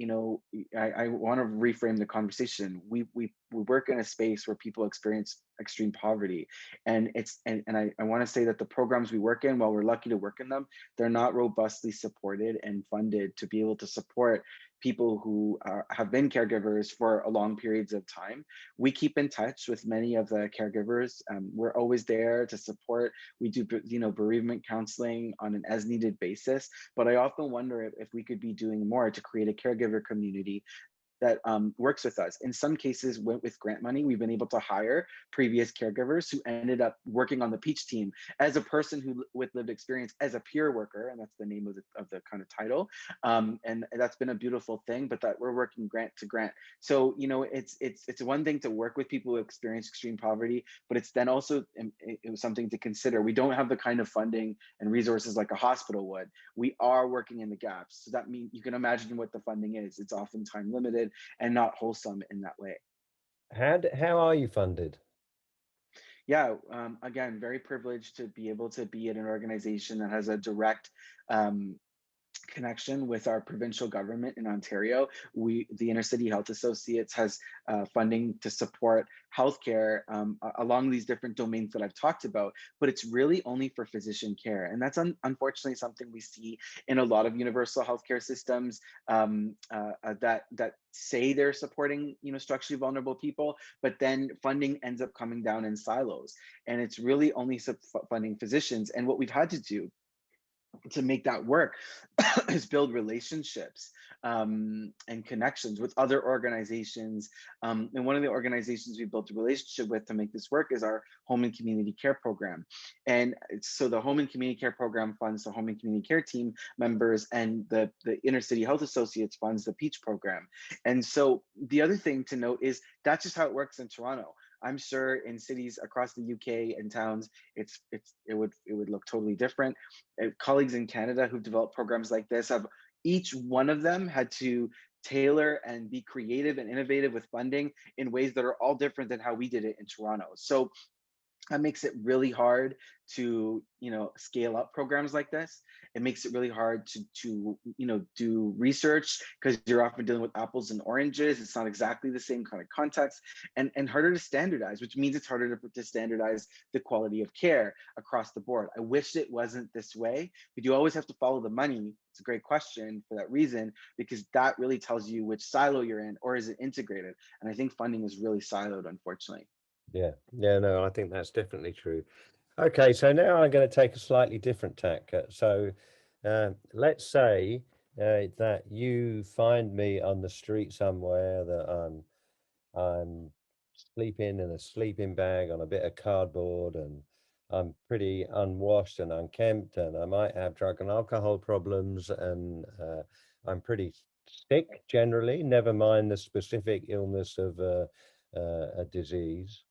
I want to reframe the conversation. We work in a space where people experience extreme poverty, and I want to say that the programs we work in, while we're lucky to work in them, they're not robustly supported and funded to be able to support people who have been caregivers for a long periods of time. We keep in touch with many of the caregivers. We're always there to support. We do bereavement counseling on an as needed basis, but I often wonder if we could be doing more to create a caregiver community that works with us. In some cases, with grant money, we've been able to hire previous caregivers who ended up working on the Peach team as a person who with lived experience as a peer worker, and that's the name of the kind of title. And that's been a beautiful thing, but that we're working grant to grant. So it's one thing to work with people who experience extreme poverty, but it's then also it was something to consider. We don't have the kind of funding and resources like a hospital would. We are working in the gaps. So that means you can imagine what the funding is. It's often time limited and not wholesome in that way. How are you funded? Yeah, again, very privileged to be able to be at an organization that has a direct um, connection with our provincial government in Ontario. The Inner City Health Associates has funding to support healthcare along these different domains that I've talked about, but it's really only for physician care. And that's unfortunately something we see in a lot of universal healthcare systems that say they're supporting structurally vulnerable people, but then funding ends up coming down in silos. And it's really only funding physicians. And what we've had to do to make that work is build relationships and connections with other organizations. And one of the organizations we built a relationship with to make this work is our home and community care program. And so the home and community care program funds the home and community care team members, and the Inner City Health Associates funds the Peach program. And so the other thing to note is that's just how it works in Toronto. I'm sure in cities across the UK and towns, it would look totally different. Colleagues in Canada who've developed programs like this have each one of them had to tailor and be creative and innovative with funding in ways that are all different than how we did it in Toronto. So that makes it really hard to scale up programs like this. It makes it really hard to do research because you're often dealing with apples and oranges. It's not exactly the same kind of context, and harder to standardize, which means it's harder to standardize the quality of care across the board. I wish it wasn't this way, but you always have to follow the money. It's a great question for that reason, because that really tells you which silo you're in, or is it integrated? And I think funding is really siloed, unfortunately. Yeah, no, I think that's definitely true. Okay, so now I'm going to take a slightly different tack. Let's say that you find me on the street somewhere, that I'm sleeping in a sleeping bag on a bit of cardboard, and I'm pretty unwashed and unkempt, and I might have drug and alcohol problems, and I'm pretty sick generally, never mind the specific illness of a disease.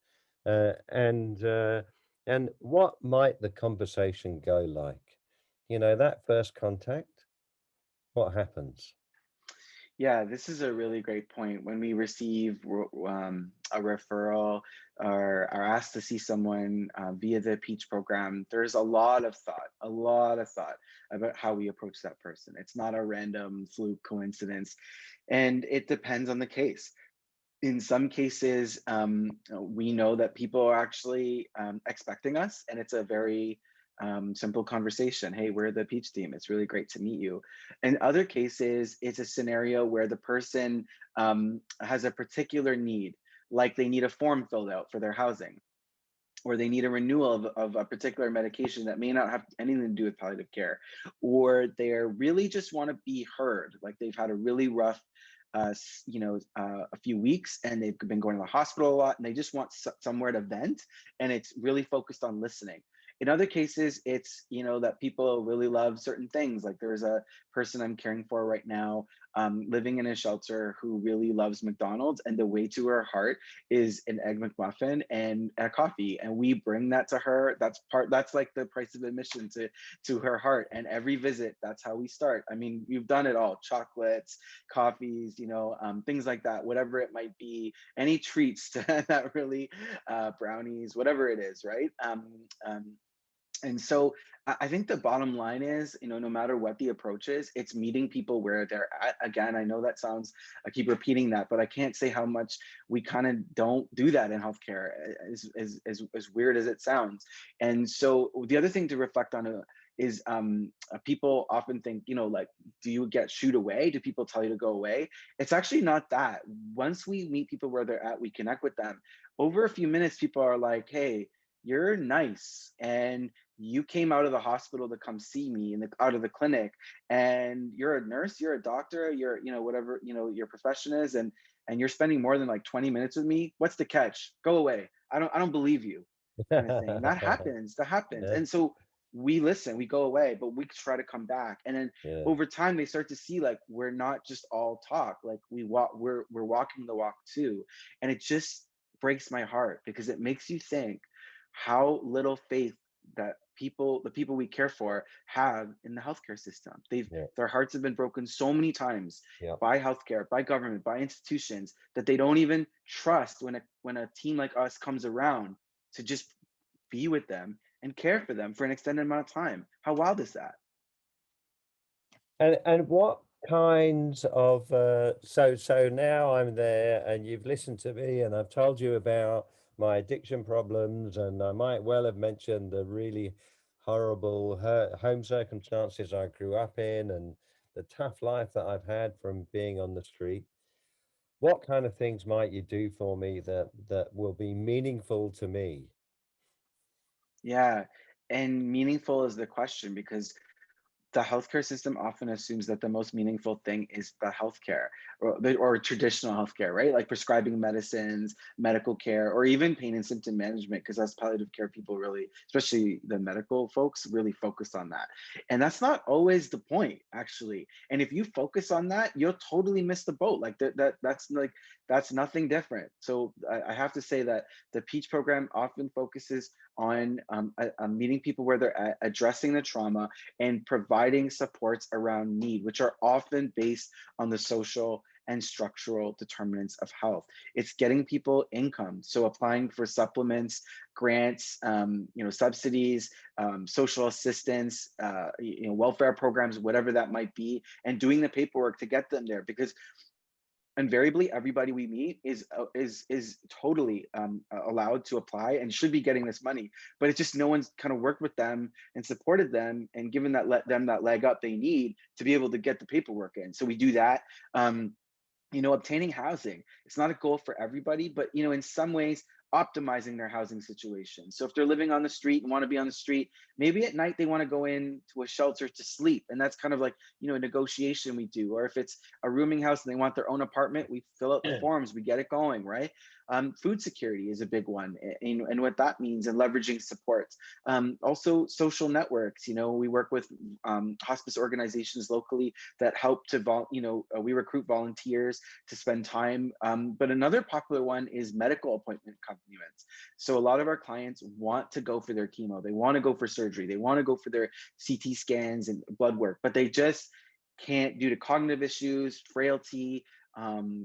Uh, and uh, and what might the conversation go like? That first contact, what happens? Yeah, this is a really great point. When we receive a referral are asked to see someone via the Peach program, there's a lot of thought about how we approach that person. It's not a random fluke coincidence, and it depends on the case. In some cases, we know that people are actually expecting us, and it's a very simple conversation. Hey, we're the Peach team. It's really great to meet you. In other cases, it's a scenario where the person has a particular need, like they need a form filled out for their housing, or they need a renewal of a particular medication that may not have anything to do with palliative care, or they're really just want to be heard, like they've had a really rough a few weeks, and they've been going to the hospital a lot, and they just want somewhere to vent, and it's really focused on listening. In other cases, it's that people really love certain things. Like there's a person I'm caring for right now, living in a shelter, who really loves McDonald's, and the way to her heart is an egg McMuffin and a coffee, and we bring that to her. That's like the price of admission to her heart. And every visit, that's how we start. I mean, we've done it all: chocolates, coffees, things like that, whatever it might be, any treats that really, brownies, whatever it is, right? And so I think the bottom line is, no matter what the approach is, it's meeting people where they're at. Again, I know I keep repeating that, but I can't say how much we kind of don't do that in healthcare, as weird as it sounds. And so the other thing to reflect on is people often think, like, do you get shooed away? Do people tell you to go away? It's actually not that. Once we meet people where they're at, we connect with them. Over a few minutes, people are like, hey, you're nice, and you came out of the hospital to come see me, out of the clinic, and you're a nurse, you're a doctor, you're whatever your profession is, and you're spending more than like 20 minutes with me. What's the catch? Go away. I don't believe you, kind of thing. That happens. Yeah, And so we listen, we go away, but we try to come back, and then yeah. over time they start to see, like, we're not just all talk, like we're walking the walk too. And it just breaks my heart, because it makes you think how little faith that the people we care for, have in the healthcare system. Yeah. Their hearts have been broken so many times Yeah. by healthcare, by government, by institutions, that they don't even trust when a team like us comes around to just be with them and care for them for an extended amount of time. How wild is that? And what kinds of so now I'm there, and you've listened to me, and I've told you about my addiction problems, and I might well have mentioned the really horrible home circumstances I grew up in, and the tough life that I've had from being on the street. What kind of things might you do for me that will be meaningful to me? Yeah, and meaningful is the question, because the healthcare system often assumes that the most meaningful thing is the healthcare, or traditional healthcare, right? Like prescribing medicines, medical care, or even pain and symptom management, because us palliative care people really, especially the medical folks, really focus on that. And that's not always the point, actually. And if you focus on that, you'll totally miss the boat. Like that's nothing different. So I have to say that the Peach program often focuses on meeting people where they're at, addressing the trauma, and providing supports around need, which are often based on the social and structural determinants of health. It's getting people income, so applying for supplements, grants, subsidies, social assistance, welfare programs, whatever that might be, and doing the paperwork to get them there. Because invariably, everybody we meet is totally allowed to apply and should be getting this money, but it's just no one's kind of worked with them and supported them and given them that leg up they need to be able to get the paperwork in. So we do that. Obtaining housing, it's not a goal for everybody, but in some ways, optimizing their housing situation. So if they're living on the street and want to be on the street, maybe at night they want to go into a shelter to sleep, and that's kind of like a negotiation we do. Or if it's a rooming house and they want their own apartment, we fill out the forms, we get it going, right? Food security is a big one, and what that means, and leveraging supports. Also social networks. We work with hospice organizations locally that help to we recruit volunteers to spend time. But another popular one is medical appointment accompaniments. So a lot of our clients want to go for their chemo, they want to go for surgery, they want to go for their CT scans and blood work, but they just can't, due to cognitive issues, frailty,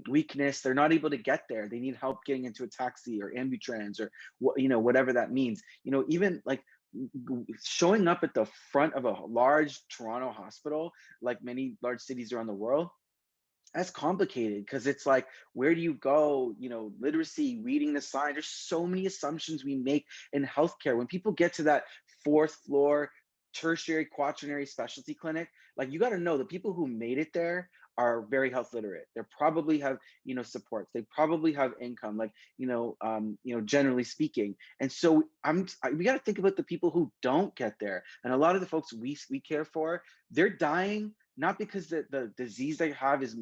weakness, they're not able to get there. They need help getting into a taxi or ambutrans or whatever that means. Even like showing up at the front of a large Toronto hospital, like many large cities around the world, that's complicated because it's like, where do you go? Literacy, reading the sign. There's so many assumptions we make in healthcare. When people get to that fourth floor tertiary quaternary specialty clinic, like, you got to know the people who made it there are very health literate. They probably have supports. They probably have income, like generally speaking. And so we got to think about the people who don't get there. And a lot of the folks we care for, they're dying not because the disease they have is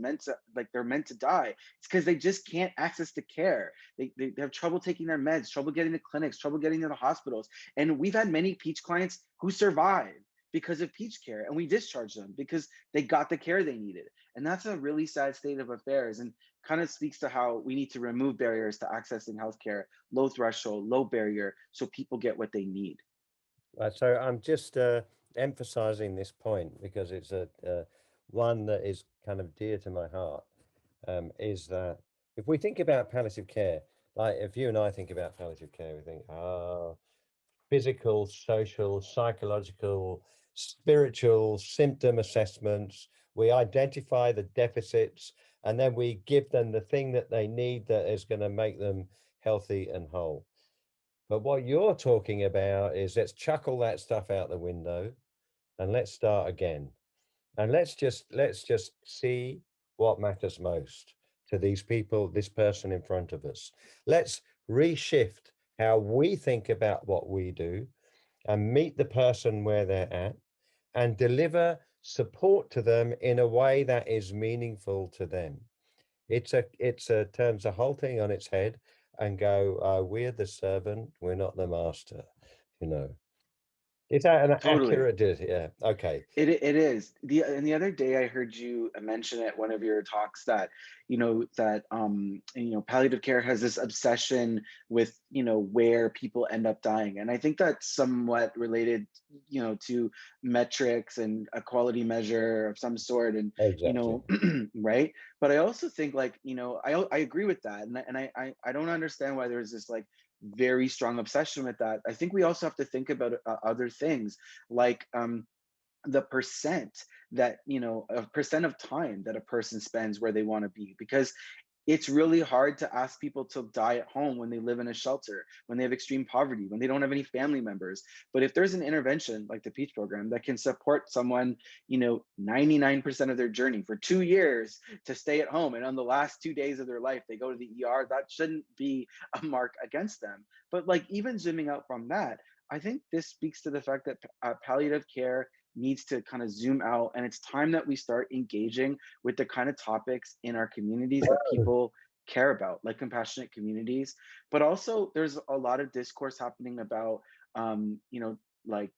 they're meant to die. It's because they just can't access the care. They have trouble taking their meds, trouble getting to clinics, trouble getting to the hospitals. And we've had many Peach clients who survived because of Peach Care, and we discharged them because they got the care they needed. And that's a really sad state of affairs, and kind of speaks to how we need to remove barriers to accessing healthcare, low threshold, low barrier, so people get what they need. So I'm just emphasizing this point because it's a one that is kind of dear to my heart, is that if we think about palliative care, like if you and I think about palliative care, we think, physical, social, psychological, spiritual symptom assessments. We identify the deficits, and then we give them the thing that they need that is going to make them healthy and whole. But what you're talking about is, let's chuck all that stuff out the window and let's start again. And let's just see what matters most to these people, this person in front of us. Let's reshift how we think about what we do and meet the person where they're at and deliver support to them in a way that is meaningful to them. It's turns the whole thing on its head and go, we're the servant, we're not the master, Is that an Totally. accurate? Yeah. Okay. It is. The other day I heard you mention at one of your talks that palliative care has this obsession with where people end up dying, and I think that's somewhat related to metrics and a quality measure of some sort, and Exactly. right. But I also think, like, I agree with that, and I don't understand why there's this like very strong obsession with that. I think we also have to think about other things, like the percent of time that a person spends where they want to be, because it's really hard to ask people to die at home when they live in a shelter, when they have extreme poverty, when they don't have any family members. But if there's an intervention like the Peach program that can support someone 99% of their journey for 2 years to stay at home, and on the last 2 days of their life they go to the ER, that shouldn't be a mark against them. But like, even zooming out from that, I think this speaks to the fact that palliative care needs to kind of zoom out, and it's time that we start engaging with the kind of topics in our communities that people care about, like compassionate communities. But also, there's a lot of discourse happening about like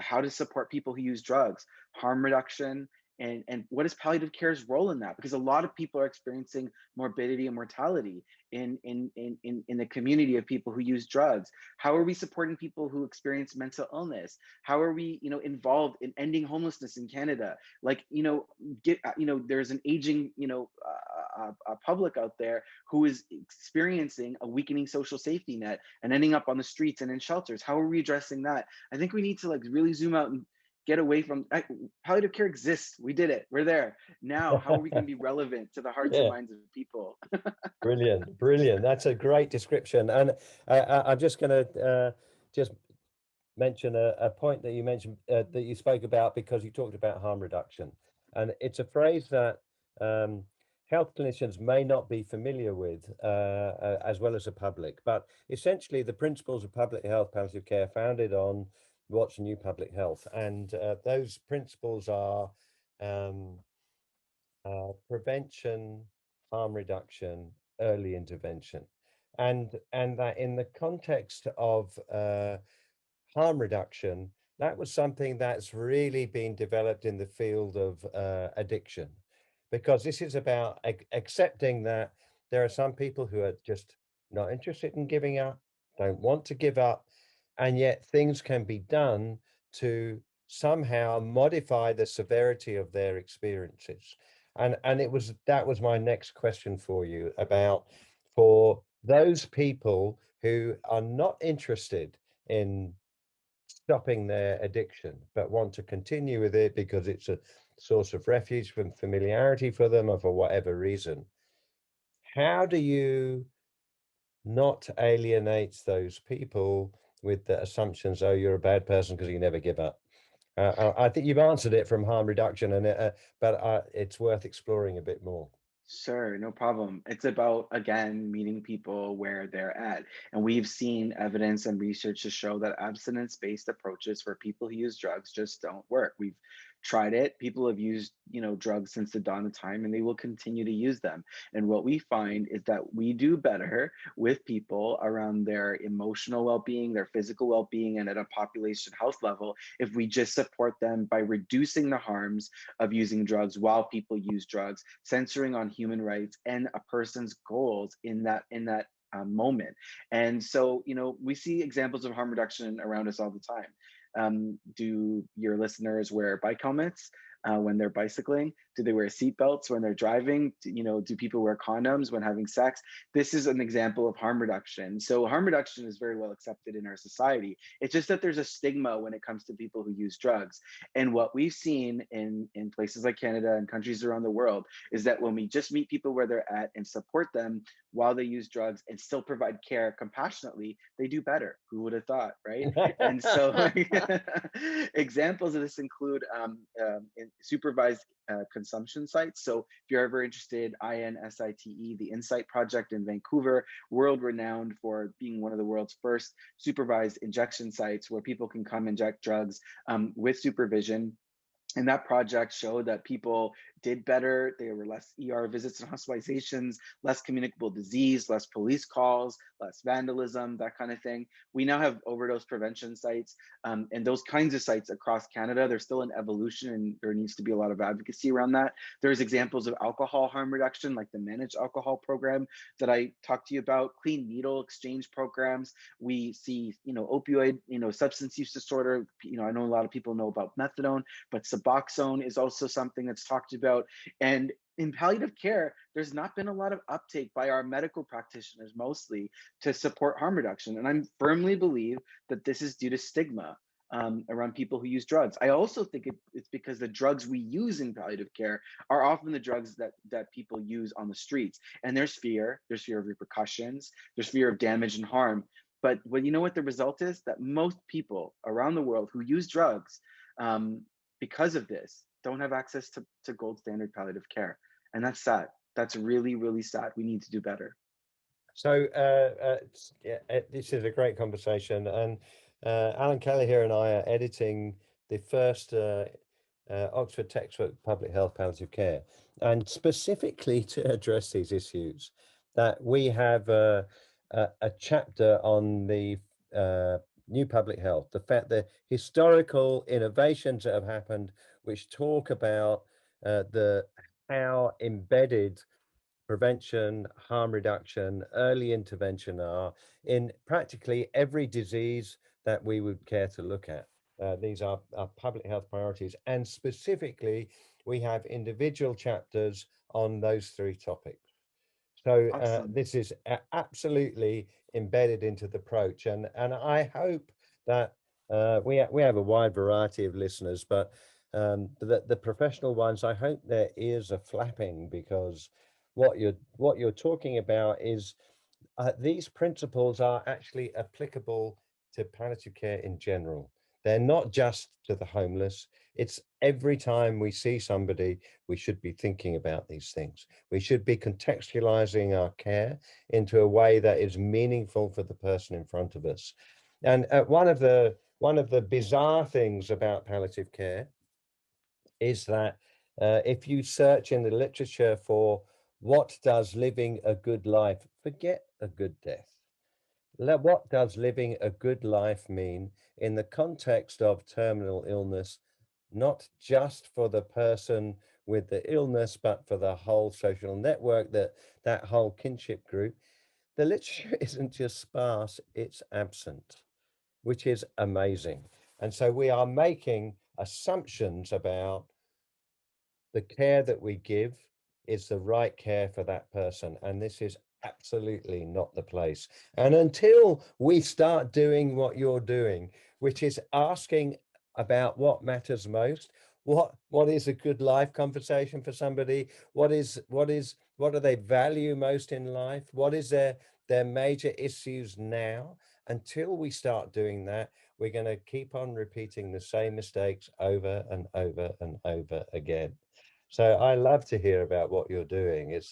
how to support people who use drugs, harm reduction, and what is palliative care's role in that? Because a lot of people are experiencing morbidity and mortality in the community of people who use drugs. How are we supporting people who experience mental illness? How are we involved in ending homelessness in Canada? Like, there's an aging public out there who is experiencing a weakening social safety net and ending up on the streets and in shelters. How are we addressing that? I think we need to like really zoom out and get away from palliative care exists. We did it. We're there. Now, how are we going to be relevant to the hearts and minds of people? Brilliant. That's a great description. And I'm just going to just mention a point that you mentioned, that you spoke about, because you talked about harm reduction. And it's a phrase that health clinicians may not be familiar with, as well as the public. But essentially, the principles of public health palliative care founded on what's new public health, and those principles are prevention, harm reduction, early intervention, and that in the context of harm reduction, that was something that's really been developed in the field of addiction, because this is about accepting that there are some people who are just not interested in giving up, don't want to give up, and yet things can be done to somehow modify the severity of their experiences. And that was my next question for you, about for those people who are not interested in stopping their addiction but want to continue with it because it's a source of refuge from familiarity for them or for whatever reason. How do you not alienate those people with the assumptions, oh, you're a bad person because you never give up? I think you've answered it from harm reduction, but it's worth exploring a bit more. Sure, no problem. It's about, again, meeting people where they're at. And we've seen evidence and research to show that abstinence-based approaches for people who use drugs just don't work. We've tried it. People have used, drugs since the dawn of time, and they will continue to use them. And what we find is that we do better with people around their emotional well-being, their physical well-being, and at a population health level if we just support them by reducing the harms of using drugs while people use drugs, censoring on human rights and a person's goals in that moment. And so, we see examples of harm reduction around us all the time. Do your listeners wear bike helmets when they're bicycling? Do they wear seatbelts when they're driving? Do people wear condoms when having sex? This is an example of harm reduction. So harm reduction is very well accepted in our society. It's just that there's a stigma when it comes to people who use drugs. And what we've seen in places like Canada and countries around the world is that when we just meet people where they're at and support them while they use drugs and still provide care compassionately, they do better. Who would have thought, right? And so examples of this include in supervised consumption sites. So if you're ever interested, INSITE, the Insight Project in Vancouver, world renowned for being one of the world's first supervised injection sites where people can come inject drugs with supervision. And that project showed that people did better. There were less ER visits and hospitalizations, less communicable disease, less police calls, less vandalism, that kind of thing. We now have overdose prevention sites and those kinds of sites across Canada. They're still in evolution and there needs to be a lot of advocacy around that. There's examples of alcohol harm reduction, like the managed alcohol program that I talked to you about, clean needle exchange programs. We see, opioid, substance use disorder. I know a lot of people know about methadone, but Suboxone is also something that's talked about. And in palliative care, there's not been a lot of uptake by our medical practitioners mostly to support harm reduction. And I firmly believe that this is due to stigma around people who use drugs. I also think it's because the drugs we use in palliative care are often the drugs that people use on the streets. And there's fear of repercussions, there's fear of damage and harm. But you know what the result is? That most people around the world who use drugs because of this don't have access to gold standard palliative care. And that's sad. That's really, really sad. We need to do better. So this is a great conversation. And Alan Kelly here and I are editing the first Oxford textbook, Public Health Palliative Care. And specifically to address these issues, that we have a chapter on the new public health, the historical innovations that have happened, which talk about how embedded prevention, harm reduction, early intervention are in practically every disease that we would care to look at. These are our public health priorities, and specifically, we have individual chapters on those three topics. So Awesome. this is absolutely embedded into the approach, and I hope that we have a wide variety of listeners, but the professional ones, I hope their ears are flapping, because what you're talking about is these principles are actually applicable to palliative care in general. They're not just to the homeless. It's every time we see somebody, we should be thinking about these things. We should be contextualizing our care into a way that is meaningful for the person in front of us. And one of the bizarre things about palliative care is that if you search in the literature for what does living a good life, forget a good death. What does living a good life mean in the context of terminal illness, not just for the person with the illness, but for the whole social network, that whole kinship group? The literature isn't just sparse, it's absent, which is amazing. And so we are making assumptions about the care that we give is the right care for that person. And this is absolutely not the place. And until we start doing what you're doing, which is asking about what matters most, what is a good life conversation for somebody, what do they value most in life, what is their major issues now. Until we start doing that, we're going to keep on repeating the same mistakes over and over and over again. So I love to hear about what you're doing. It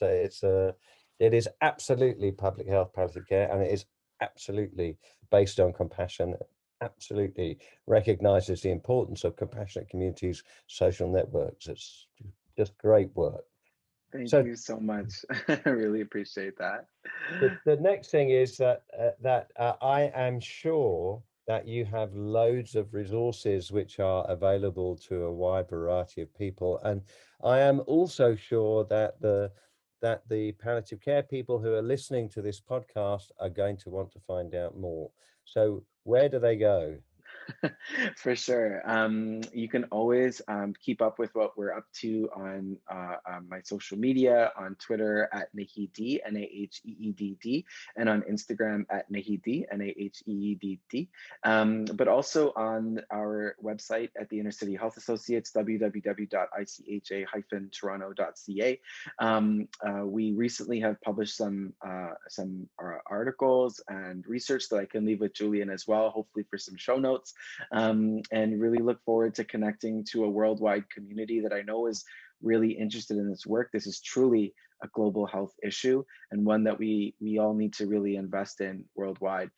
is absolutely public health palliative care, and it is absolutely based on compassion, absolutely recognizes the importance of compassionate communities, social networks. It's just great work. Thank So you so much. I really appreciate that. the next thing is that I am sure that you have loads of resources which are available to a wide variety of people, and I am also sure that the palliative care people who are listening to this podcast are going to want to find out more. So where do they go? For sure. You can always keep up with what we're up to on my social media, on Twitter at Naheed, Naheedd, and on Instagram at Naheed, Naheedd. But also on our website at the Inner City Health Associates, www.icha-toronto.ca. We recently have published some articles and research that I can leave with Julian as well, hopefully for some show notes. And really look forward to connecting to a worldwide community that I know is really interested in this work. This is truly a global health issue, and one that we all need to really invest in worldwide,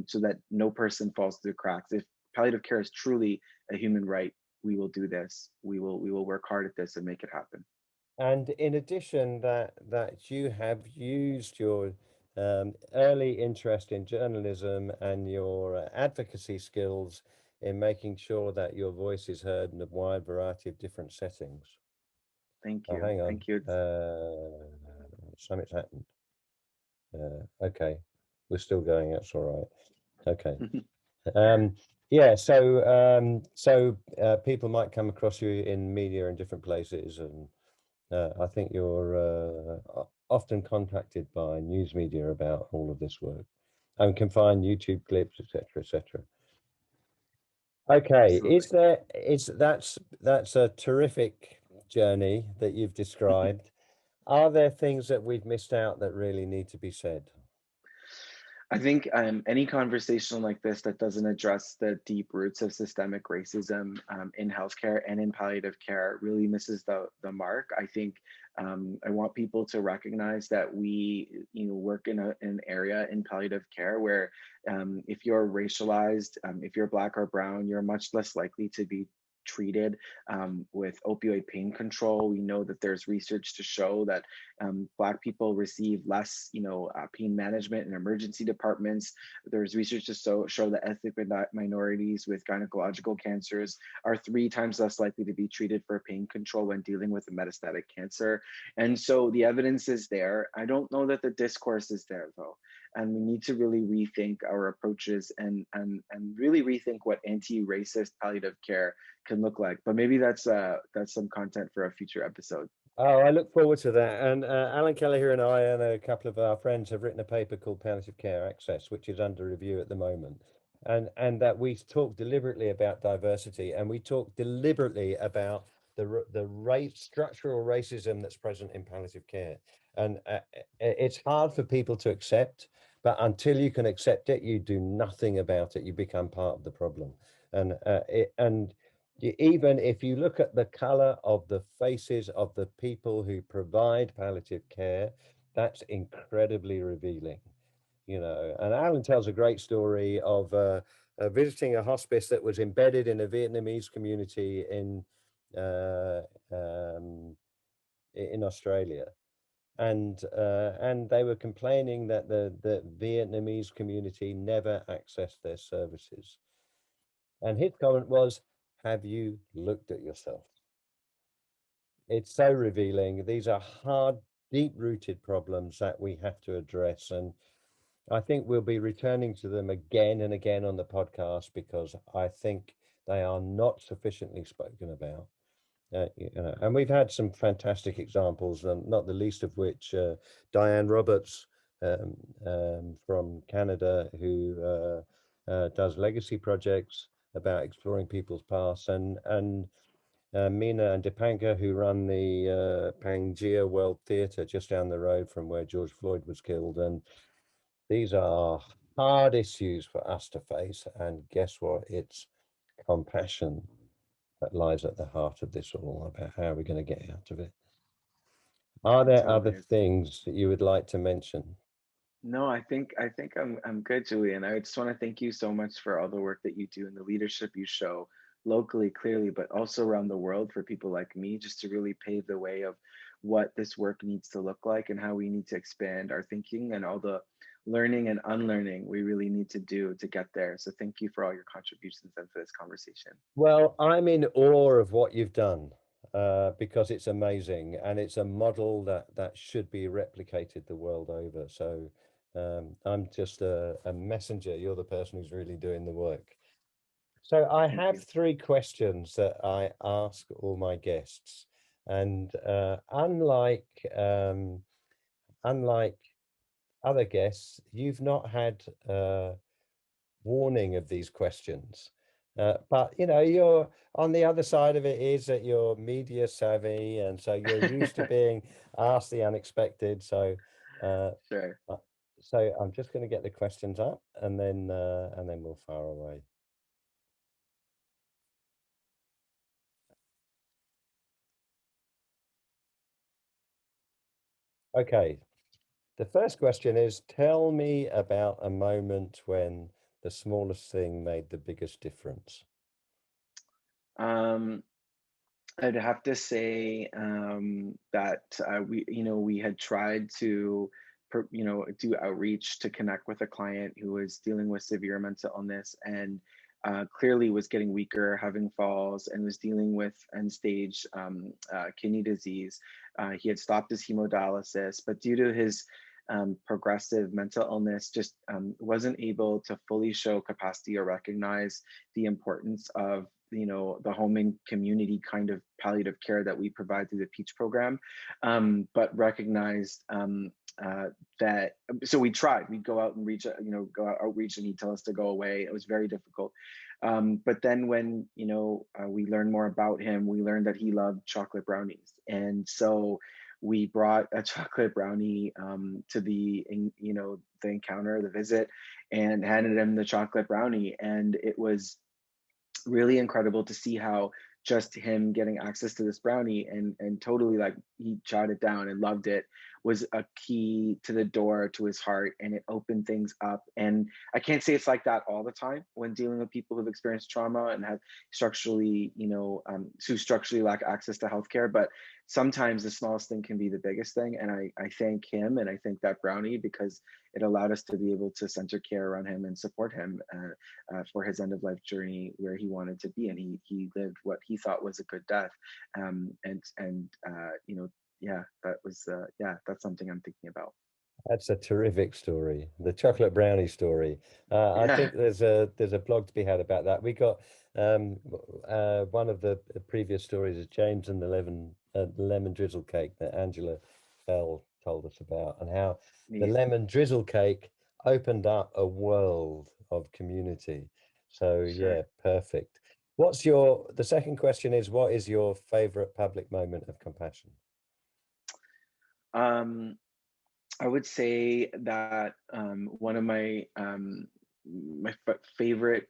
so that no person falls through the cracks. If palliative care is truly a human right, we will do this. We will work hard at this and make it happen. And in addition, that you have used your early interest in journalism and your advocacy skills in making sure that your voice is heard in a wide variety of different settings. Thank Oh, you. hang on. Thank you. Something's happened. Okay, we're still going. That's all right. Okay. Yeah, so people might come across you in media in different places, and I think you're often contacted by news media about all of this work, and can find YouTube clips, etc., etc. Okay, Absolutely. that's a terrific journey that you've described. Are there things that we've missed out that really need to be said? I think any conversation like this that doesn't address the deep roots of systemic racism in healthcare and in palliative care really misses the mark. I think I want people to recognize that we, work in an area in palliative care where if you're racialized, if you're Black or brown, you're much less likely to be treated with opioid pain control. We know that there's research to show that Black people receive less, pain management in emergency departments. There's research to show that ethnic minorities with gynecological cancers are 3 times less likely to be treated for pain control when dealing with a metastatic cancer. And so the evidence is there. I don't know that the discourse is there though. And we need to really rethink our approaches and really rethink what anti-racist palliative care can look like. But maybe that's some content for a future episode. Oh, I look forward to that. And Alan Kelleher and I and a couple of our friends have written a paper called Palliative Care Access, which is under review at the moment. And that we talk deliberately about diversity, and we talk deliberately about the structural racism that's present in palliative care. And it's hard for people to accept, but until you can accept it, you do nothing about it. You become part of the problem. And even if you look at the color of the faces of the people who provide palliative care, that's incredibly revealing, And Alan tells a great story of visiting a hospice that was embedded in a Vietnamese community uh, um, in Australia. And they were complaining that the Vietnamese community never accessed their services. And his comment was, have you looked at yourself? It's so revealing. These are hard, deep-rooted problems that we have to address. And I think we'll be returning to them again and again on the podcast because I think they are not sufficiently spoken about. And we've had some fantastic examples, not the least of which Diane Roberts from Canada, who does legacy projects about exploring people's past, and Meena and Dipanka, who run the Pangaea World Theatre just down the road from where George Floyd was killed. And these are hard issues for us to face. And guess what? It's compassion that lies at the heart of this all, about how we're going to get out of it. Are It there other totally is. things that you would like to mention? No, I think I'm good, Julian. I just want to thank you so much for all the work that you do and the leadership you show locally, clearly, but also around the world for people like me, just to really pave the way of what this work needs to look like and how we need to expand our thinking and all the learning and unlearning we really need to do to get there. So thank you for all your contributions and for this conversation. Well, I'm in awe of what you've done because it's amazing, and it's a model that should be replicated the world over. So I'm just a messenger. You're the person who's really doing the work. So I Thank have you. three questions that I ask all my guests, and unlike other guests, you've not had warning of these questions. But you know, you're on the other side of it is that you're media savvy, and so you're used to being asked the unexpected. Uh, Sure. uh, so I'm just going to get the questions up, and then we'll fire away. Okay. The first question is, tell me about a moment when the smallest thing made the biggest difference. Um, I'd have to say that we had tried to, do outreach to connect with a client who was dealing with severe mental illness and clearly was getting weaker, having falls, and was dealing with end-stage kidney disease. He had stopped his hemodialysis, but due to his progressive mental illness, just wasn't able to fully show capacity or recognize the importance of the home and community kind of palliative care that we provide through the Peach program, but recognized that. So we tried. We'd go out and reach, go out outreach, and he'd tell us to go away. It was very difficult. But then when we learned more about him, we learned that he loved chocolate brownies, and so we brought a chocolate brownie to the encounter, the visit, and handed him the chocolate brownie, and it was really incredible to see how just him getting access to this brownie and totally, like, he jotted it down and loved it, was a key to the door to his heart, and it opened things up. And I can't say it's like that all the time when dealing with people who've experienced trauma and have structurally, who structurally lack access to healthcare, but sometimes the smallest thing can be the biggest thing. And I thank him and I thank that brownie because it allowed us to be able to center care around him and support him for his end of life journey where he wanted to be, and he lived what he thought was a good death. Yeah, that was that's something I'm thinking about. That's a terrific story, the chocolate brownie story. I Yeah. think there's a blog to be had about that. We got one of the previous stories is James and the lemon drizzle cake that Angela Bell told us about, and how the Neat. lemon drizzle cake opened up a world of community. So yeah, Sure. perfect. The second question is, what is your favorite public moment of compassion? um I would say that one of my favorite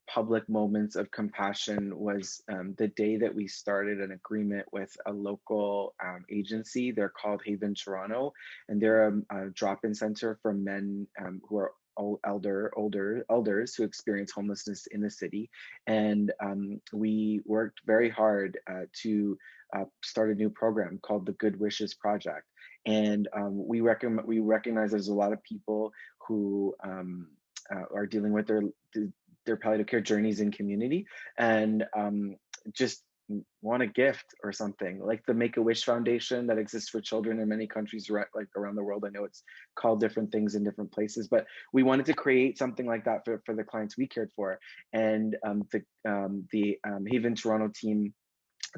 public moments of compassion was the day that we started an agreement with a local agency. They're called Haven Toronto, and they're a drop-in center for men who are elders who experience homelessness in the city. And we worked very hard to start a new program called the Good Wishes Project. And we recognize there's a lot of people who are dealing with their palliative care journeys in community, and just want a gift or something like the Make-A-Wish Foundation that exists for children in many countries around the world. I know it's called different things in different places, but we wanted to create something like that for the clients we cared for. And the Haven Toronto team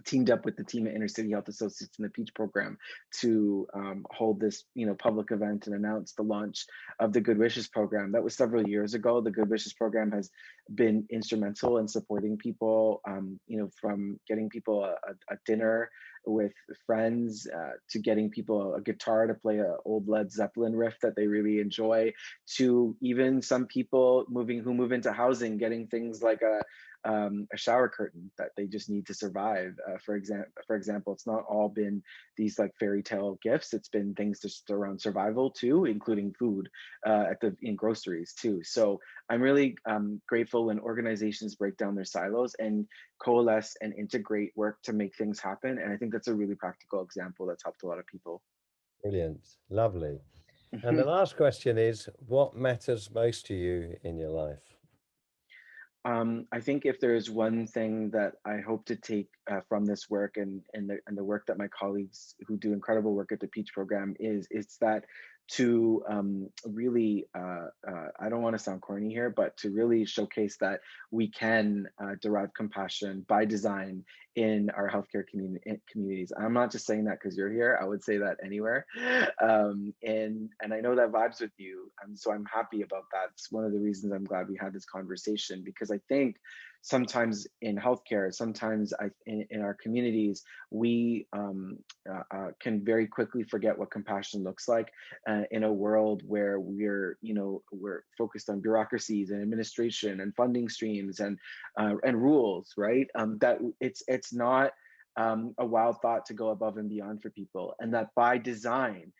teamed up with the team at Inner City Health Associates in the Peach program to hold this, public event and announce the launch of the Good Wishes program. That was several years ago. The Good Wishes program has been instrumental in supporting people, from getting people a dinner with friends, to getting people a guitar to play an old Led Zeppelin riff that they really enjoy, to even some people who move into housing, getting things like a shower curtain that they just need to survive. For example, it's not all been these like fairy tale gifts. It's been things just around survival too, including food in groceries too. So I'm really grateful when organizations break down their silos and coalesce and integrate work to make things happen. And I think that's a really practical example that's helped a lot of people. Brilliant, lovely. And the last question is, what matters most to you in your life? I think if there's one thing that I hope to take from this work and the work that my colleagues who do incredible work at the Peach program it's that to really, I don't want to sound corny here, but to really showcase that we can derive compassion by design in our healthcare communities. I'm not just saying that because you're here. I would say that anywhere. And I know that vibes with you. So I'm happy about that. It's one of the reasons I'm glad we had this conversation, because I think sometimes in healthcare, sometimes in our communities, we can very quickly forget what compassion looks like in a world where we're focused on bureaucracies and administration and funding streams and rules, right? That it's not a wild thought to go above and beyond for people, and that by design,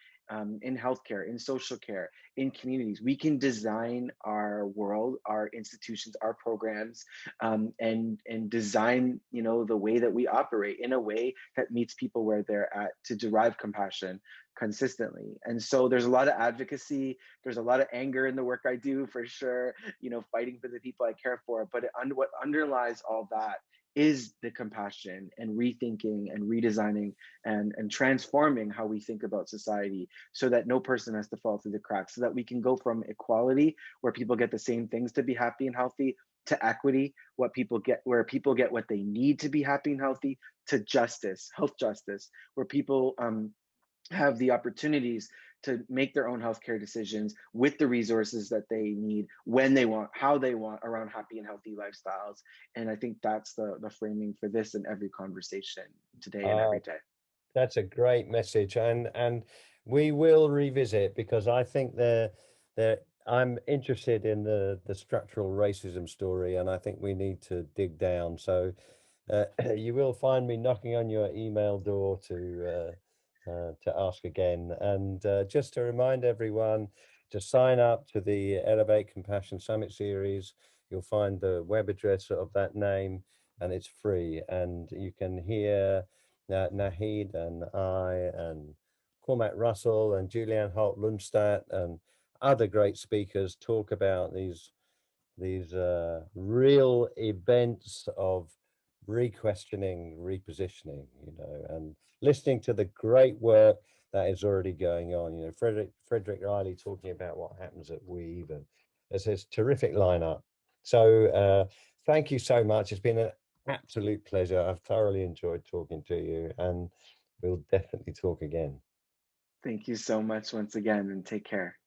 in healthcare, in social care, in communities, we can design our world, our institutions, our programs, and design, the way that we operate in a way that meets people where they're at, to derive compassion consistently. And so there's a lot of advocacy, there's a lot of anger in the work I do, for sure, fighting for the people I care for. But what underlies all that is the compassion and rethinking and redesigning and transforming how we think about society, so that no person has to fall through the cracks, so that we can go from equality, where people get the same things to be happy and healthy, to equity, where people get what they need to be happy and healthy, to justice, health justice, where people have the opportunities to make their own healthcare decisions with the resources that they need, when they want, how they want, around happy and healthy lifestyles. And I think that's the framing for this in every conversation today and every day. That's a great message, and we will revisit, because I think I'm interested in the structural racism story, and I think we need to dig down. So you will find me knocking on your email door to ask again. And just to remind everyone to sign up to the Elevate Compassion Summit series. You'll find the web address of that name, and it's free. And you can hear Naheed and I and Cormac Russell and Julian Holt Lundstadt and other great speakers talk about these real events of re-questioning, repositioning, and listening to the great work that is already going on. Frederick Riley talking about what happens at Weave, and there's this terrific lineup. So thank you so much. It's been an absolute pleasure. I've thoroughly enjoyed talking to you, and we'll definitely talk again. Thank you so much once again, and take care.